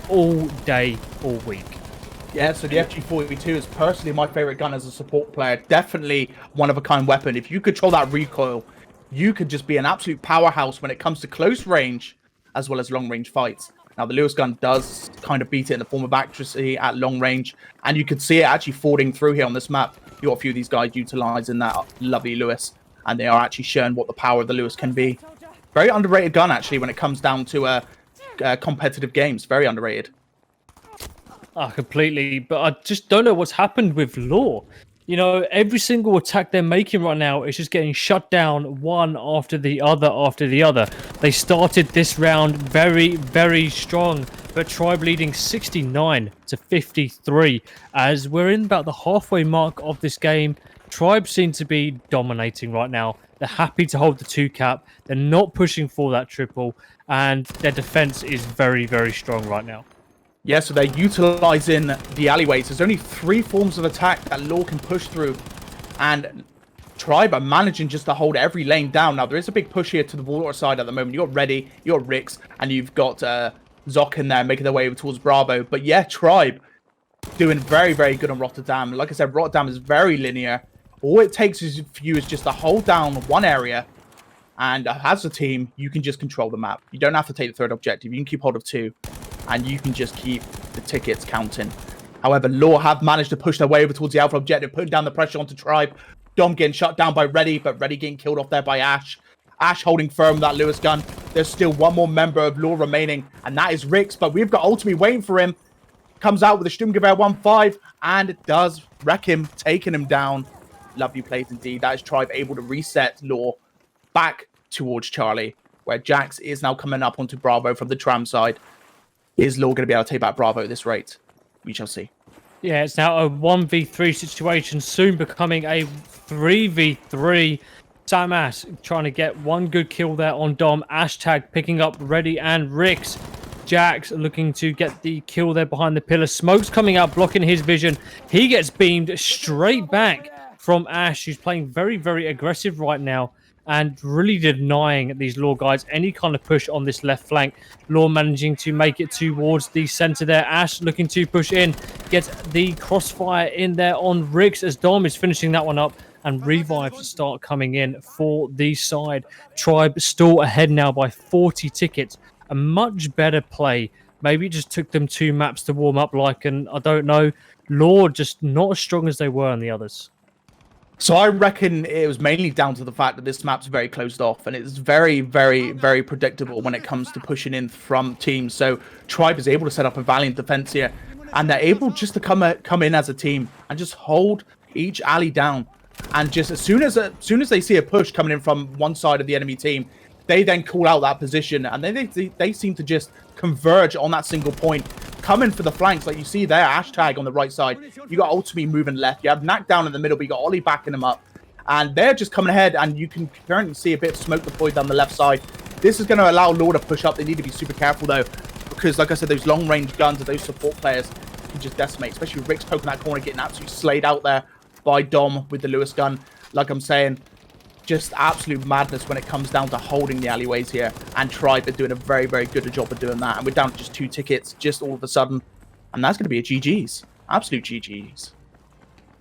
all day, all week. Yeah, so the FG42 is personally my favorite gun as a support player. Definitely one-of-a-kind weapon. If you control that recoil, you could just be an absolute powerhouse when it comes to close range as well as long-range fights. Now, the Lewis gun does kind of beat it in the form of accuracy at long range, and you could see it actually fording through here on this map. You got a few of these guys utilizing that lovely Lewis, and they are actually showing what the power of the Lewis can be. Very underrated gun, actually, when it comes down to competitive games. Very underrated. Completely, but I just don't know what's happened with LaW. You know, every single attack they're making right now is just getting shut down one after the other. They started this round very, very strong, but Tribe leading 69 to 53 as we're in about the halfway mark of this game. Tribe seem to be dominating right now. They're happy to hold the 2 cap. They're not pushing for that triple, and their defense is very, very strong right now. Yeah, so they're utilizing the alleyways. There's only 3 forms of attack that LaW can push through, and Tribe are managing just to hold every lane down. Now, there is a big push here to the water side at the moment. You've got Ready, you've got Rix, and you've got Zokin there making their way towards Bravo. But yeah, Tribe doing very, very good on Rotterdam. Like I said, Rotterdam is very linear. All it takes is for you is just to hold down one area, and as a team, you can just control the map. You don't have to take the 3rd objective. You can keep hold of 2. And you can just keep the tickets counting. However, LaW have managed to push their way over towards the Alpha objective, putting down the pressure onto Tribe. Dom getting shut down by Reddy, but Reddy getting killed off there by Ash. Ash holding firm with that Lewis gun. There's still one more member of LaW remaining, and that is Rix, but we've got Ultimate waiting for him. Comes out with a Sturmgewehr 1-5, and it does wreck him, taking him down. Lovely plays indeed. That is Tribe able to reset LaW back towards Charlie, where Jax is now coming up onto Bravo from the tram side. Is LaW going to be able to take back Bravo at this rate? We shall see. Yeah, it's now a 1v3 situation, soon becoming a 3v3. Sam Ash trying to get one good kill there on Dom. Hashtag picking up Reddy and Rix. Jax looking to get the kill there behind the pillar. Smoke's coming out, blocking his vision. He gets beamed straight back from Ash, who's playing very, very aggressive right now and really denying these LaW guys any kind of push on this left flank. LaW managing to make it towards the center there. Ash looking to push in, gets the crossfire in there on Rix as Dom is finishing that one up, and revives start coming in for the side. Tribe still ahead now by 40 tickets. A much better play. Maybe it just took them 2 maps to warm up like, and I don't know. LaW just not as strong as they were on the others. So I reckon it was mainly down to the fact that this map's very closed off, and it's very, very, very predictable when it comes to pushing in from teams. So Tribe is able to set up a valiant defense here, and they're able just to come in as a team and just hold each alley down. And just as soon as they see a push coming in from one side of the enemy team, they then call out that position, and then they seem to just converge on that single point, coming for the flanks. Like you see there, hashtag on the right side. You got Ultimate moving left. You have Knack down in the middle, but you got Ollie backing him up. And they're just coming ahead, and you can currently see a bit of smoke deployed down the left side. This is going to allow LaW to push up. They need to be super careful, though, because, like I said, those long-range guns of those support players can just decimate, especially Rick's poking that corner, getting absolutely slayed out there by Dom with the Lewis gun. Like I'm saying, just absolute madness when it comes down to holding the alleyways here, and Tribe are doing a very, very good job of doing that. And we're down to just 2 tickets just all of a sudden, and that's going to be a GG's. Absolute GG's.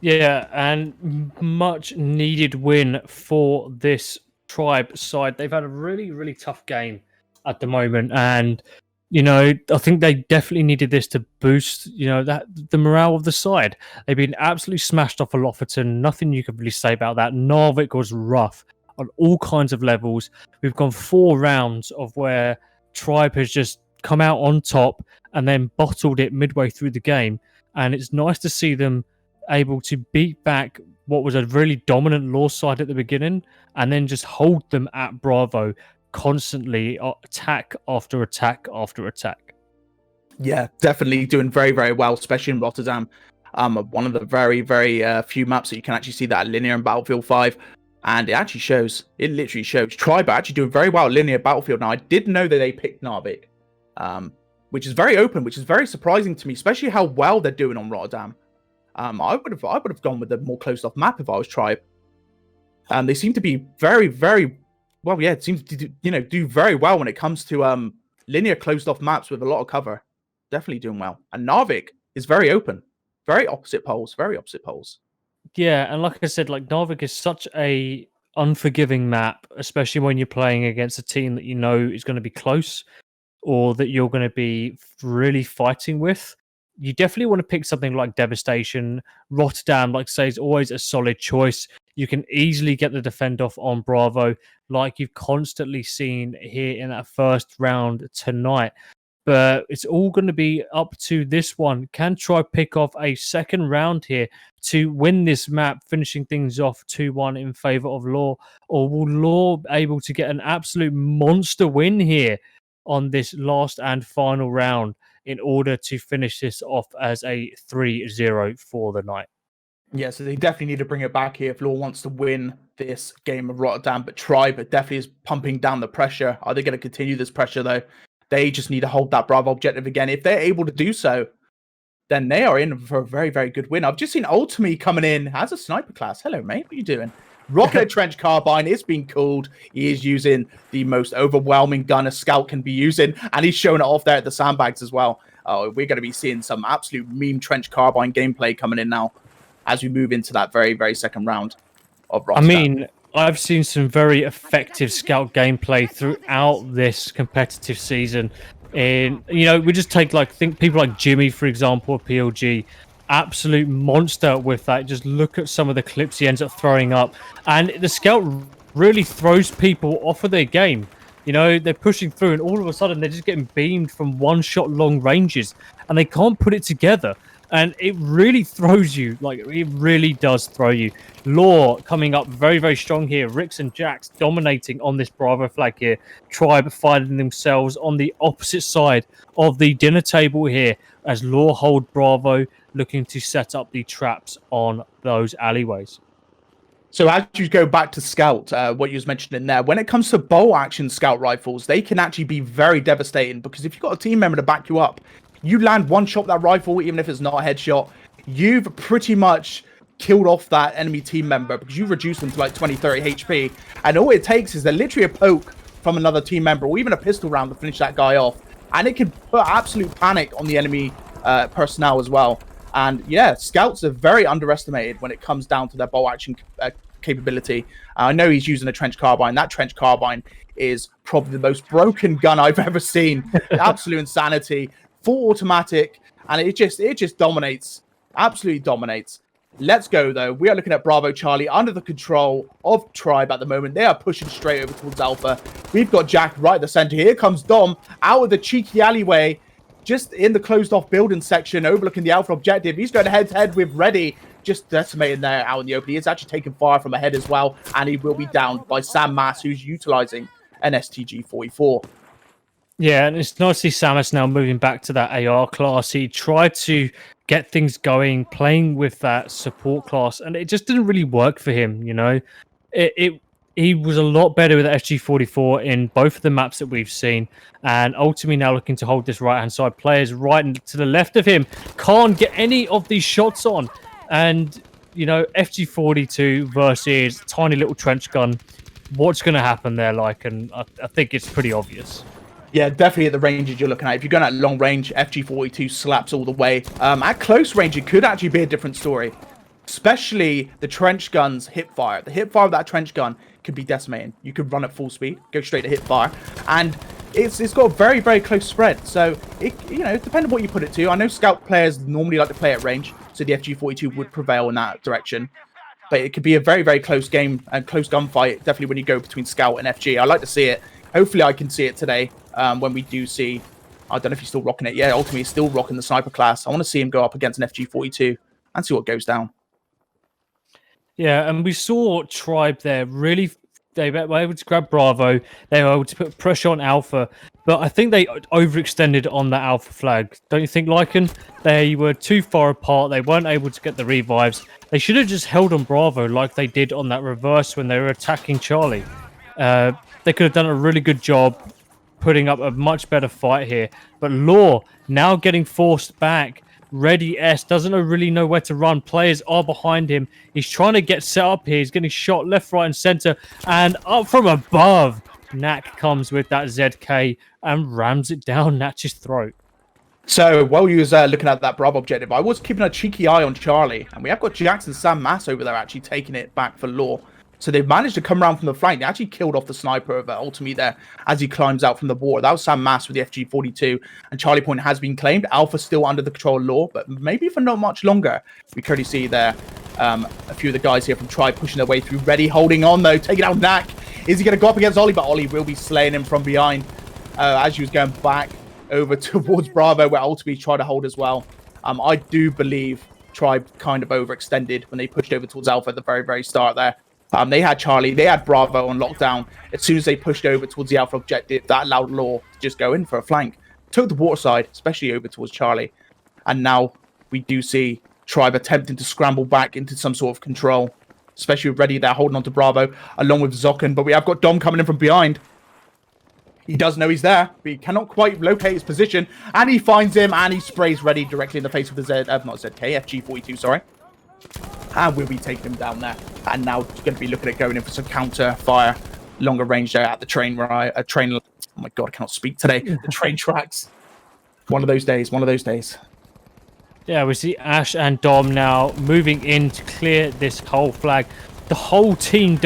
Yeah, and much needed win for this Tribe side. They've had a really, really tough game at the moment, and you know, I think they definitely needed this to boost, you know, the morale of the side. They've been absolutely smashed off a Lofferton. Nothing you can really say about that. Narvik was rough on all kinds of levels. We've gone 4 rounds of where Tribe has just come out on top and then bottled it midway through the game. And it's nice to see them able to beat back what was a really dominant LaW side at the beginning and then just hold them at Bravo constantly, attack after attack after attack. Yeah, definitely doing very, very well, especially in Rotterdam. One of the very, very few maps that you can actually see that linear in Battlefield 5. And it actually shows, it literally shows. Tribe are actually doing very well at linear Battlefield. Now, I did know that they picked Narvik, which is very open, which is very surprising to me, especially how well they're doing on Rotterdam. I would have gone with a more closed off map if I was Tribe. They seem to be very, very well, yeah, it seems to do very well when it comes to linear closed off maps with a lot of cover. Definitely doing well. And Narvik is very open. Very opposite poles. Very opposite poles. Yeah, and like I said, like Narvik is such a unforgiving map, especially when you're playing against a team that you know is going to be close or that you're going to be really fighting with. You definitely want to pick something like Devastation. Rotterdam, like I say, is always a solid choice. You can easily get the defend off on Bravo, like you've constantly seen here in that first round tonight. But it's all going to be up to this one. Can Tribe pick off a second round here to win this map, finishing things off 2-1 in favor of LaW? Or will LaW able to get an absolute monster win here on this last and final round in order to finish this off as a 3-0 for the night? Yeah, so they definitely need to bring it back here if LaW wants to win this game of Rotterdam. But Tribe definitely is pumping down the pressure. Are they going to continue this pressure, though? They just need to hold that Bravo objective again. If they're able to do so, then they are in for a very, very good win. I've just seen Ultimate coming in as a sniper class. Hello, mate. What are you doing? Rocket Trench Carbine is being called. He is using the most overwhelming gun a scout can be using, and he's showing it off there at the sandbags as well. We're going to be seeing some absolute meme Trench Carbine gameplay coming in now as we move into that very, very second round of Rotterdam. I mean, I've seen some very effective scout gameplay throughout this competitive season. And, you know, we just take, like, think people like Jimmy, for example, PLG. absolute monster with that. Just look at some of the clips he ends up throwing up. And the Scout really throws people off of their game. You know, they're pushing through and all of a sudden they're just getting beamed from one-shot long ranges and they can't put it together. And it really throws you, like, it really does throw you. LaW coming up very, very strong here. Rix and Jax dominating on this Bravo flag here. Tribe finding themselves on the opposite side of the dinner table here as LaW hold Bravo, looking to set up the traps on those alleyways. So as you go back to Scout, what you was mentioning there, when it comes to bolt action Scout rifles, they can actually be very devastating because if you've got a team member to back you up, you land one shot with that rifle, even if it's not a headshot, you've pretty much killed off that enemy team member because you reduce them to like 20, 30 HP. And all it takes is literally a poke from another team member or even a pistol round to finish that guy off. And it can put absolute panic on the enemy personnel as well. And yeah, Scouts are very underestimated when it comes down to their bolt action capability. I know he's using a trench carbine. That trench carbine is probably the most broken gun I've ever seen. Absolute insanity. Full automatic, and it just dominates. Absolutely dominates. Let's go though. We are looking at Bravo Charlie under the control of Tribe at the moment. They are pushing straight over towards Alpha. We've got Jack right at the center. Here comes Dom out of the cheeky alleyway, just in the closed off building section, overlooking the Alpha objective. He's going head to head with Reddy, just decimating there out in the open. He is actually taking fire from ahead as well, and he will be downed by Sam Mass, who's utilizing an STG-44. Yeah, and it's nice to see Samus now moving back to that AR class. He tried to get things going, playing with that support class, and it just didn't really work for him, you know? He was a lot better with the SG-44 in both of the maps that we've seen, and ultimately now looking to hold this right-hand side. Players right to the left of him can't get any of these shots on, and, you know, FG-42 versus tiny little trench gun, what's going to happen there, like, and I think it's pretty obvious. Yeah, definitely at the ranges you're looking at. If you're going at long range, FG-42 slaps all the way. At close range, it could actually be a different story. Especially the trench gun's hip fire. The hip fire of that trench gun could be decimating. You could run at full speed, go straight to hip fire. And it's got a very, very close spread. So, you know, depending on what you put it to. I know Scout players normally like to play at range. So the FG-42 would prevail in that direction. But it could be a very, very close game and close gunfight. Definitely when you go between Scout and FG. I like to see it. Hopefully I can see it today when we do see... I don't know if he's still rocking it. Yeah, ultimately he's still rocking the sniper class. I want to see him go up against an FG-42 and see what goes down. Yeah, and we saw Tribe there really... They were able to grab Bravo. They were able to put pressure on Alpha. But I think they overextended on that Alpha flag. Don't you think, Lycan? They were too far apart. They weren't able to get the revives. They should have just held on Bravo like they did on that reverse when they were attacking Charlie. They could have done a really good job putting up a much better fight here. But LaW now getting forced back. Reddy S doesn't really know where to run. Players are behind him. He's trying to get set up here. He's getting shot left, right, and center. And up from above, Knack comes with that ZK and rams it down Natch's throat. So while you was looking at that Bravo objective, I was keeping a cheeky eye on Charlie. And we have got Jackson Sam Mass over there actually taking it back for LaW. So they've managed to come around from the flank. They actually killed off the sniper of ultimately there as he climbs out from the water. That was Sam Mass with the FG-42. And Charlie Point has been claimed. Alpha still under the control of LaW, but maybe for not much longer. We currently see there a few of the guys here from Tribe pushing their way through. Reddy holding on though, taking out Knack. Is he going to go up against Ollie? But Ollie will be slaying him from behind as he was going back over towards Bravo, where ultimately tried to hold as well. I do believe Tribe kind of overextended when they pushed over towards Alpha at the very, very start there. They had Charlie, they had Bravo on lockdown. As soon as they pushed over towards the Alpha objective, that allowed LaW to just go in for a flank. Took the water side, especially over towards Charlie. And now we do see Tribe attempting to scramble back into some sort of control. Especially with Reddy there holding on to Bravo, along with Zokken. But we have got Dom coming in from behind. He does know he's there, but he cannot quite locate his position. And he finds him, and he sprays Reddy directly in the face with the FG-42, sorry. And we'll be taking him down there. And now going to be looking at going in for some counter fire, longer range there at the train. Oh my god, I cannot speak today. The train tracks. One of those days. One of those days. Yeah, we see Ash and Dom now moving in to clear this whole flag. The whole team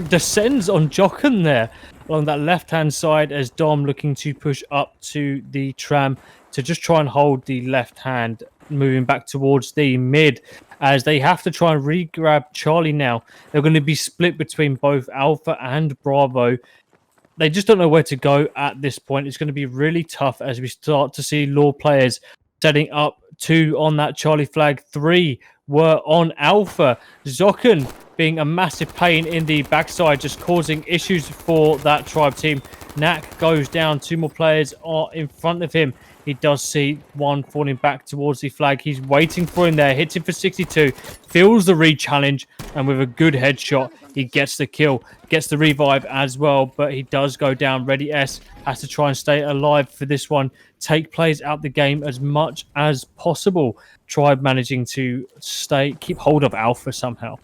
descends on Jochen there. along that left-hand side as Dom looking to push up to the tram to just try and hold the left hand, moving back towards the mid as they have to try and re-grab Charlie now. They're going to be split between both Alpha and Bravo. They just don't know where to go at this point. It's going to be really tough as we start to see LaW players setting up 2 on that Charlie flag. 3 were on Alpha. Zocken being a massive pain in the backside, just causing issues for that Tribe team. Knack goes down. 2 more players are in front of him. He does see one falling back towards the flag. He's waiting for him there. Hits him for 62. Feels the re-challenge. And with a good headshot, he gets the kill. Gets the revive as well. But he does go down. Ready S has to try and stay alive for this one. Take players out the game as much as possible. Tribe managing to keep hold of Alpha somehow.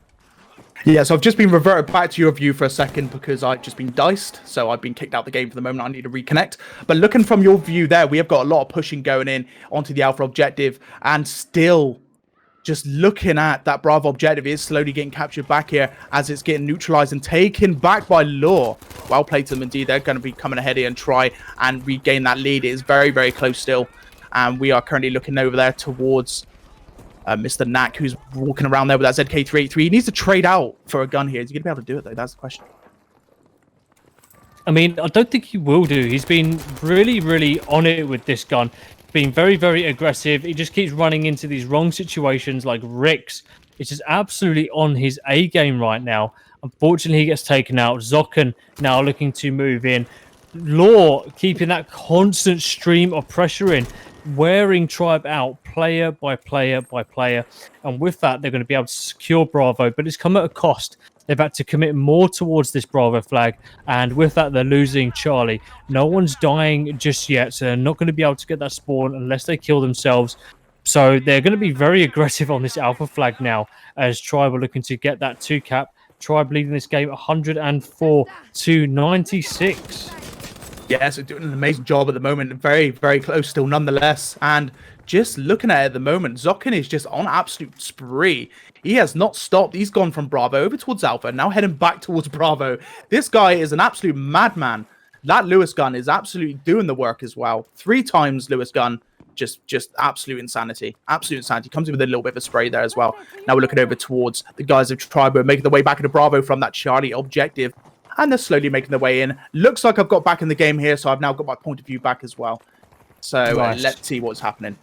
Yeah, so I've just been reverted back to your view for a second because I've just been diced. So I've been kicked out the game for the moment. I need to reconnect. But looking from your view there, we have got a lot of pushing going in onto the Alpha objective. And still, just looking at that Bravo objective is slowly getting captured back here as it's getting neutralized and taken back by LaW. Well played to them indeed. They're going to be coming ahead here and try and regain that lead. It is very, very close still. And we are currently looking over there towards Mr. Knack, who's walking around there with that ZK383. He needs to trade out for a gun here. Is he going to be able to do it, though? That's the question. I mean, I don't think he will do. He's been really, really on it with this gun. Being very, very aggressive. He just keeps running into these wrong situations like Rix. It's just absolutely on his A game right now. Unfortunately, he gets taken out. Zocken now looking to move in. LaW keeping that constant stream of pressure in, wearing Tribe out player by player by player. And with that, they're going to be able to secure Bravo, but it's come at a cost. They've had to commit more towards this Bravo flag, and with that, they're losing Charlie. No one's dying just yet, so they're not going to be able to get that spawn unless they kill themselves. So they're going to be very aggressive on this Alpha flag now, as Tribe are looking to get that 2 cap. Tribe leading this game 104 to 96. Yeah, so doing an amazing job at the moment. Very, very close still nonetheless. And just looking at it at the moment, Zocken is just on absolute spree. He has not stopped. He's gone from Bravo over towards Alpha, now heading back towards Bravo. This guy is an absolute madman. That Lewis gun is absolutely doing the work as well. 3 times Lewis gun. Just absolute insanity. Absolute insanity. Comes in with a little bit of a spray there as well. Now we're looking over towards the guys of Tribe, making their way back into Bravo from that Charlie objective. And they're slowly making their way in. Looks like I've got back in the game here, so I've now got my point of view back as well. So nice. Let's see what's happening.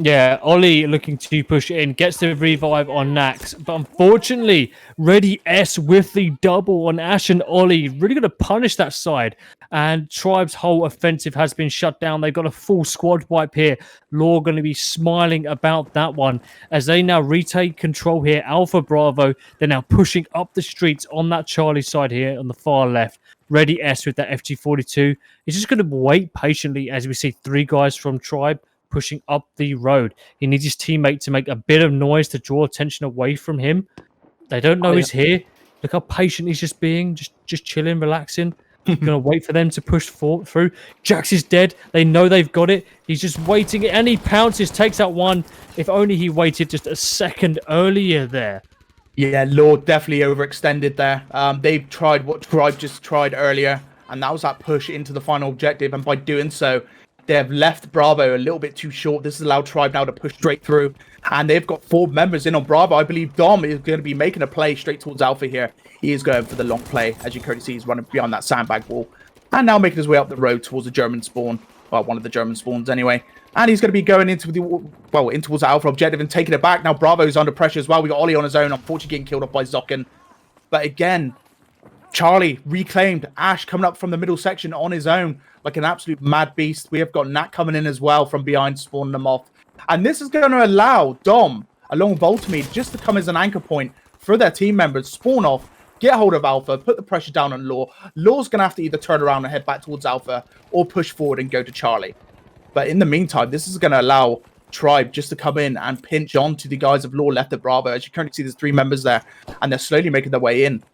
Yeah, Ollie looking to push in, gets the revive on Nax, but unfortunately, Ready S with the double on Ash and Ollie, really going to punish that side. And Tribe's whole offensive has been shut down. They've got a full squad wipe here. LaW going to be smiling about that one as they now retake control here. Alpha Bravo, they're now pushing up the streets on that Charlie side here on the far left. Ready S with that FG42. He's just going to wait patiently as we see 3 guys from Tribe pushing up the road. He needs his teammate to make a bit of noise to draw attention away from him. They don't know he's here. Look how patient he's just being, just chilling, relaxing. Gonna wait for them to push through. Jax is dead. They know they've got it. He's just waiting, and he pounces, takes out one. If only he waited just a second earlier there. Yeah, LaW definitely overextended there. They've tried what Tribe just tried earlier, and that was that push into the final objective. And by doing so, they have left Bravo a little bit too short. This has allowed Tribe now to push straight through. And they've got 4 members in on Bravo. I believe Dom is going to be making a play straight towards Alpha here. He is going for the long play. As you currently see, he's running behind that sandbag wall. And now making his way up the road towards the German spawn. Well, one of the German spawns anyway. And he's going to be going into in towards the Alpha objective and taking it back. Now Bravo's under pressure as well. We got Ollie on his own. Unfortunately getting killed off by Zocken. But again, Charlie reclaimed. Ash coming up from the middle section on his own like an absolute mad beast. We have got Nat coming in as well from behind, spawning them off. And this is going to allow Dom, along with Voltamede, just to come as an anchor point for their team members, spawn off, get hold of Alpha, put the pressure down on LaW. LaW's going to have to either turn around and head back towards Alpha or push forward and go to Charlie. But in the meantime, this is going to allow Tribe just to come in and pinch on to the guys of LaW left at Bravo. As you currently see, there's 3 members there, and they're slowly making their way in.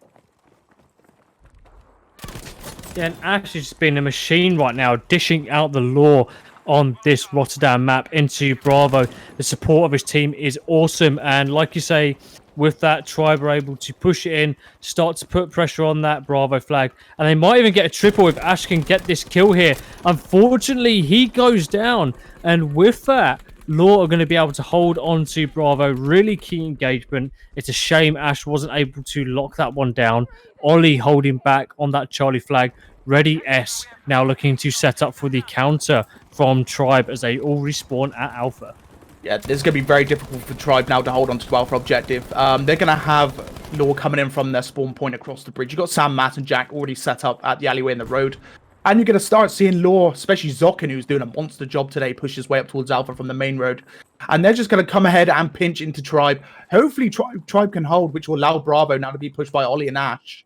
Yeah, and Ash has been a machine right now, dishing out the LaW on this Rotterdam map into Bravo. The support of his team is awesome, and like you say, with that, Tribe are able to push it in, start to put pressure on that Bravo flag, and they might even get a triple if Ash can get this kill here. Unfortunately, he goes down, and with that, LaW are going to be able to hold on to Bravo. Really key engagement. It's a shame Ash wasn't able to lock that one down. Ollie holding back on that Charlie flag. Ready S now looking to set up for the counter from Tribe as they all respawn at Alpha. Yeah, this is going to be very difficult for Tribe now to hold on to Alpha objective. They're going to have LaW coming in from their spawn point across the bridge. You've got Sam, Matt, and Jack already set up at the alleyway in the road. And you're going to start seeing LaW, especially Zokin, who's doing a monster job today, push his way up towards Alpha from the main road. And they're just going to come ahead and pinch into Tribe. Hopefully, Tribe can hold, which will allow Bravo now to be pushed by Ollie and Ash.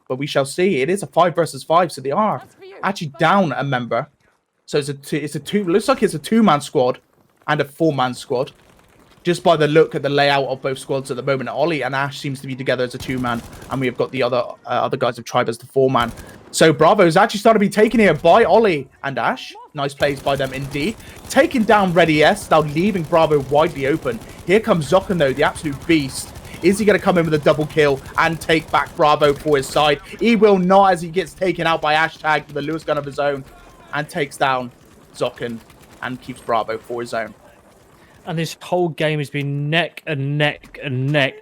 But we shall see. It is a 5 versus 5, so they are actually down a member. So it's a two. Looks like it's a 2-man squad and a 4-man squad. Just by the look at the layout of both squads at the moment, Ollie and Ash seems to be together as a 2-man, and we have got the other guys of Tribe as the 4-man. So Bravo is actually starting to be taken here by Ollie and Ash. Nice plays by them indeed. Taking down Ready S, now leaving Bravo widely open. Here comes Zokan though, the absolute beast. Is he going to come in with a double kill and take back Bravo for his side? He will not, as he gets taken out by Hashtag with a Lewis gun of his own and takes down Zokan and keeps Bravo for his own. And this whole game has been neck and neck and neck.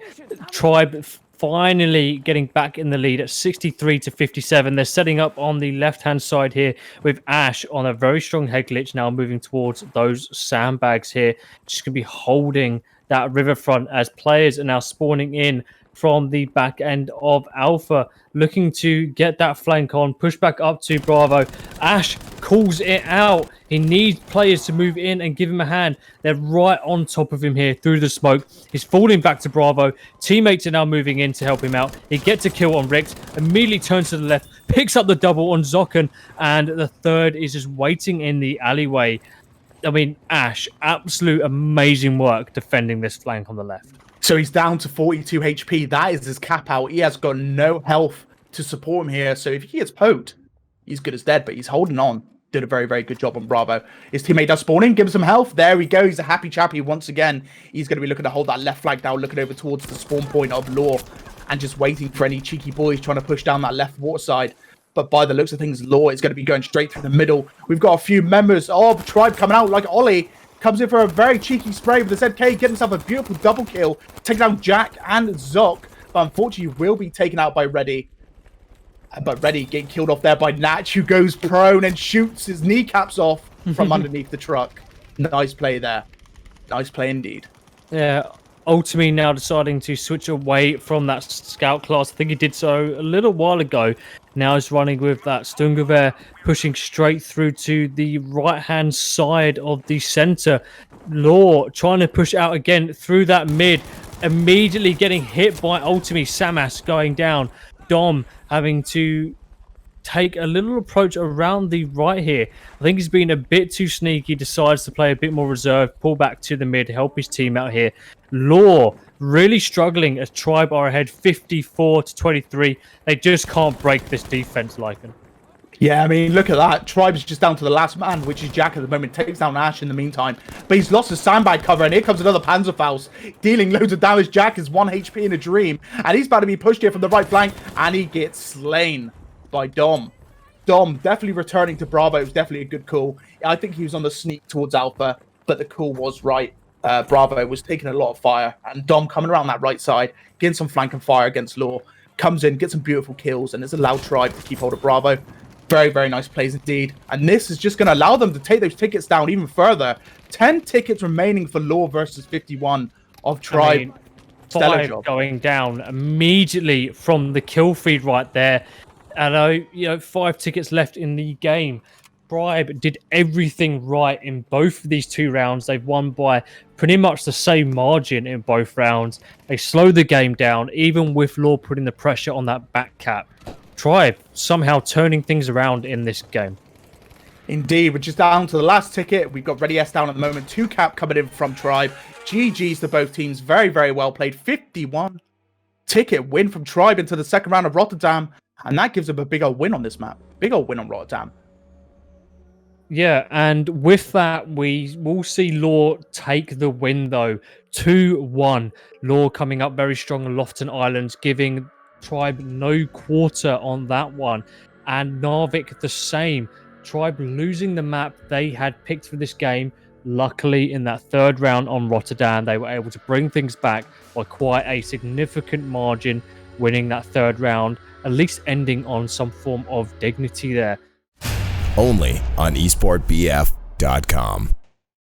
Tribe finally getting back in the lead at 63 to 57. They're setting up on the left-hand side here with Ash on a very strong head glitch now moving towards those sandbags here. Just going to be holding that riverfront as players are now spawning in from the back end of Alpha, looking to get that flank on, push back up to Bravo. Ash calls it out. He needs players to move in and give him a hand. They're right on top of him here through the smoke. He's falling back to Bravo. Teammates are now moving in to help him out. He gets a kill on Rix, immediately turns to the left, picks up the double on Zokan, and the third is just waiting in the alleyway. I mean, Ash, absolute amazing work defending this flank on the left. So he's down to 42 HP. That is his cap out. He has got no health to support him here. So if he gets poked, he's good as dead, but he's holding on. Did a very, very good job on Bravo. His teammate does spawn in, gives him health. There we go. He's a happy chappy once again. He's going to be looking to hold that left flank now, looking over towards the spawn point of LaW and just waiting for any cheeky boys trying to push down that left water side. But by the looks of things, LaW is going to be going straight through the middle. We've got a few members of Tribe coming out, like Ollie. Comes in for a very cheeky spray with the ZK, getting himself a beautiful double kill, taking down Jack and Zoc, but unfortunately will be taken out by Reddy. But Reddy getting killed off there by Natch, who goes prone and shoots his kneecaps off from underneath the truck. Nice play there. Nice play indeed. Yeah, Ultimate now deciding to switch away from that scout class. I think he did so a little while ago. Now he's running with that Stungewehr, pushing straight through to the right-hand side of the center. LaW trying to push out again through that mid, immediately getting hit by Ultimate. Samas going down. Dom having to take a little approach around the right here. I think he's been a bit too sneaky, decides to play a bit more reserved, pull back to the mid, help his team out here. LaW really struggling as Tribe are ahead 54 to 23. They just can't break this defense, Lycan. Yeah, I mean, look at that. Tribe's just down to the last man, which is Jack at the moment. Takes down Ash in the meantime. But he's lost his sandbag cover, and here comes another Panzerfaust. Dealing loads of damage. Jack is 1 HP in a dream. And he's about to be pushed here from the right flank. And he gets slain by Dom. Dom definitely returning to Bravo. It was definitely a good call. I think he was on the sneak towards Alpha, but the call was right. Bravo was taking a lot of fire. And Dom coming around that right side, getting some flank and fire against LaW. Comes in, gets some beautiful kills, and it's allowed Tribe to keep hold of Bravo. Very, very nice plays indeed. And this is just going to allow them to take those tickets down even further. 10 tickets remaining for LaW versus 51 of Tribe. I mean, 5 going down immediately from the kill feed right there. And, 5 tickets left in the game. Tribe did everything right in both of these 2 rounds. They've won by pretty much the same margin in both rounds. They slowed the game down, even with LaW putting the pressure on that back cap. Tribe somehow turning things around in this game. Indeed, we're just down to the last ticket. We've got Ready S down at the moment. 2 cap coming in from Tribe. GG's to both teams. Very, very well played. 51 ticket win from Tribe into the second round of Rotterdam. And that gives them a big old win on this map. Big old win on Rotterdam. Yeah, and with that, we will see LaW take the win, though. 2-1. LaW coming up very strong on Lofton Islands, giving Tribe no quarter on that one. And Narvik the same. Tribe losing the map they had picked for this game. Luckily, in that third round on Rotterdam, they were able to bring things back by quite a significant margin, winning that third round, at least ending on some form of dignity there. Only on esportbf.com.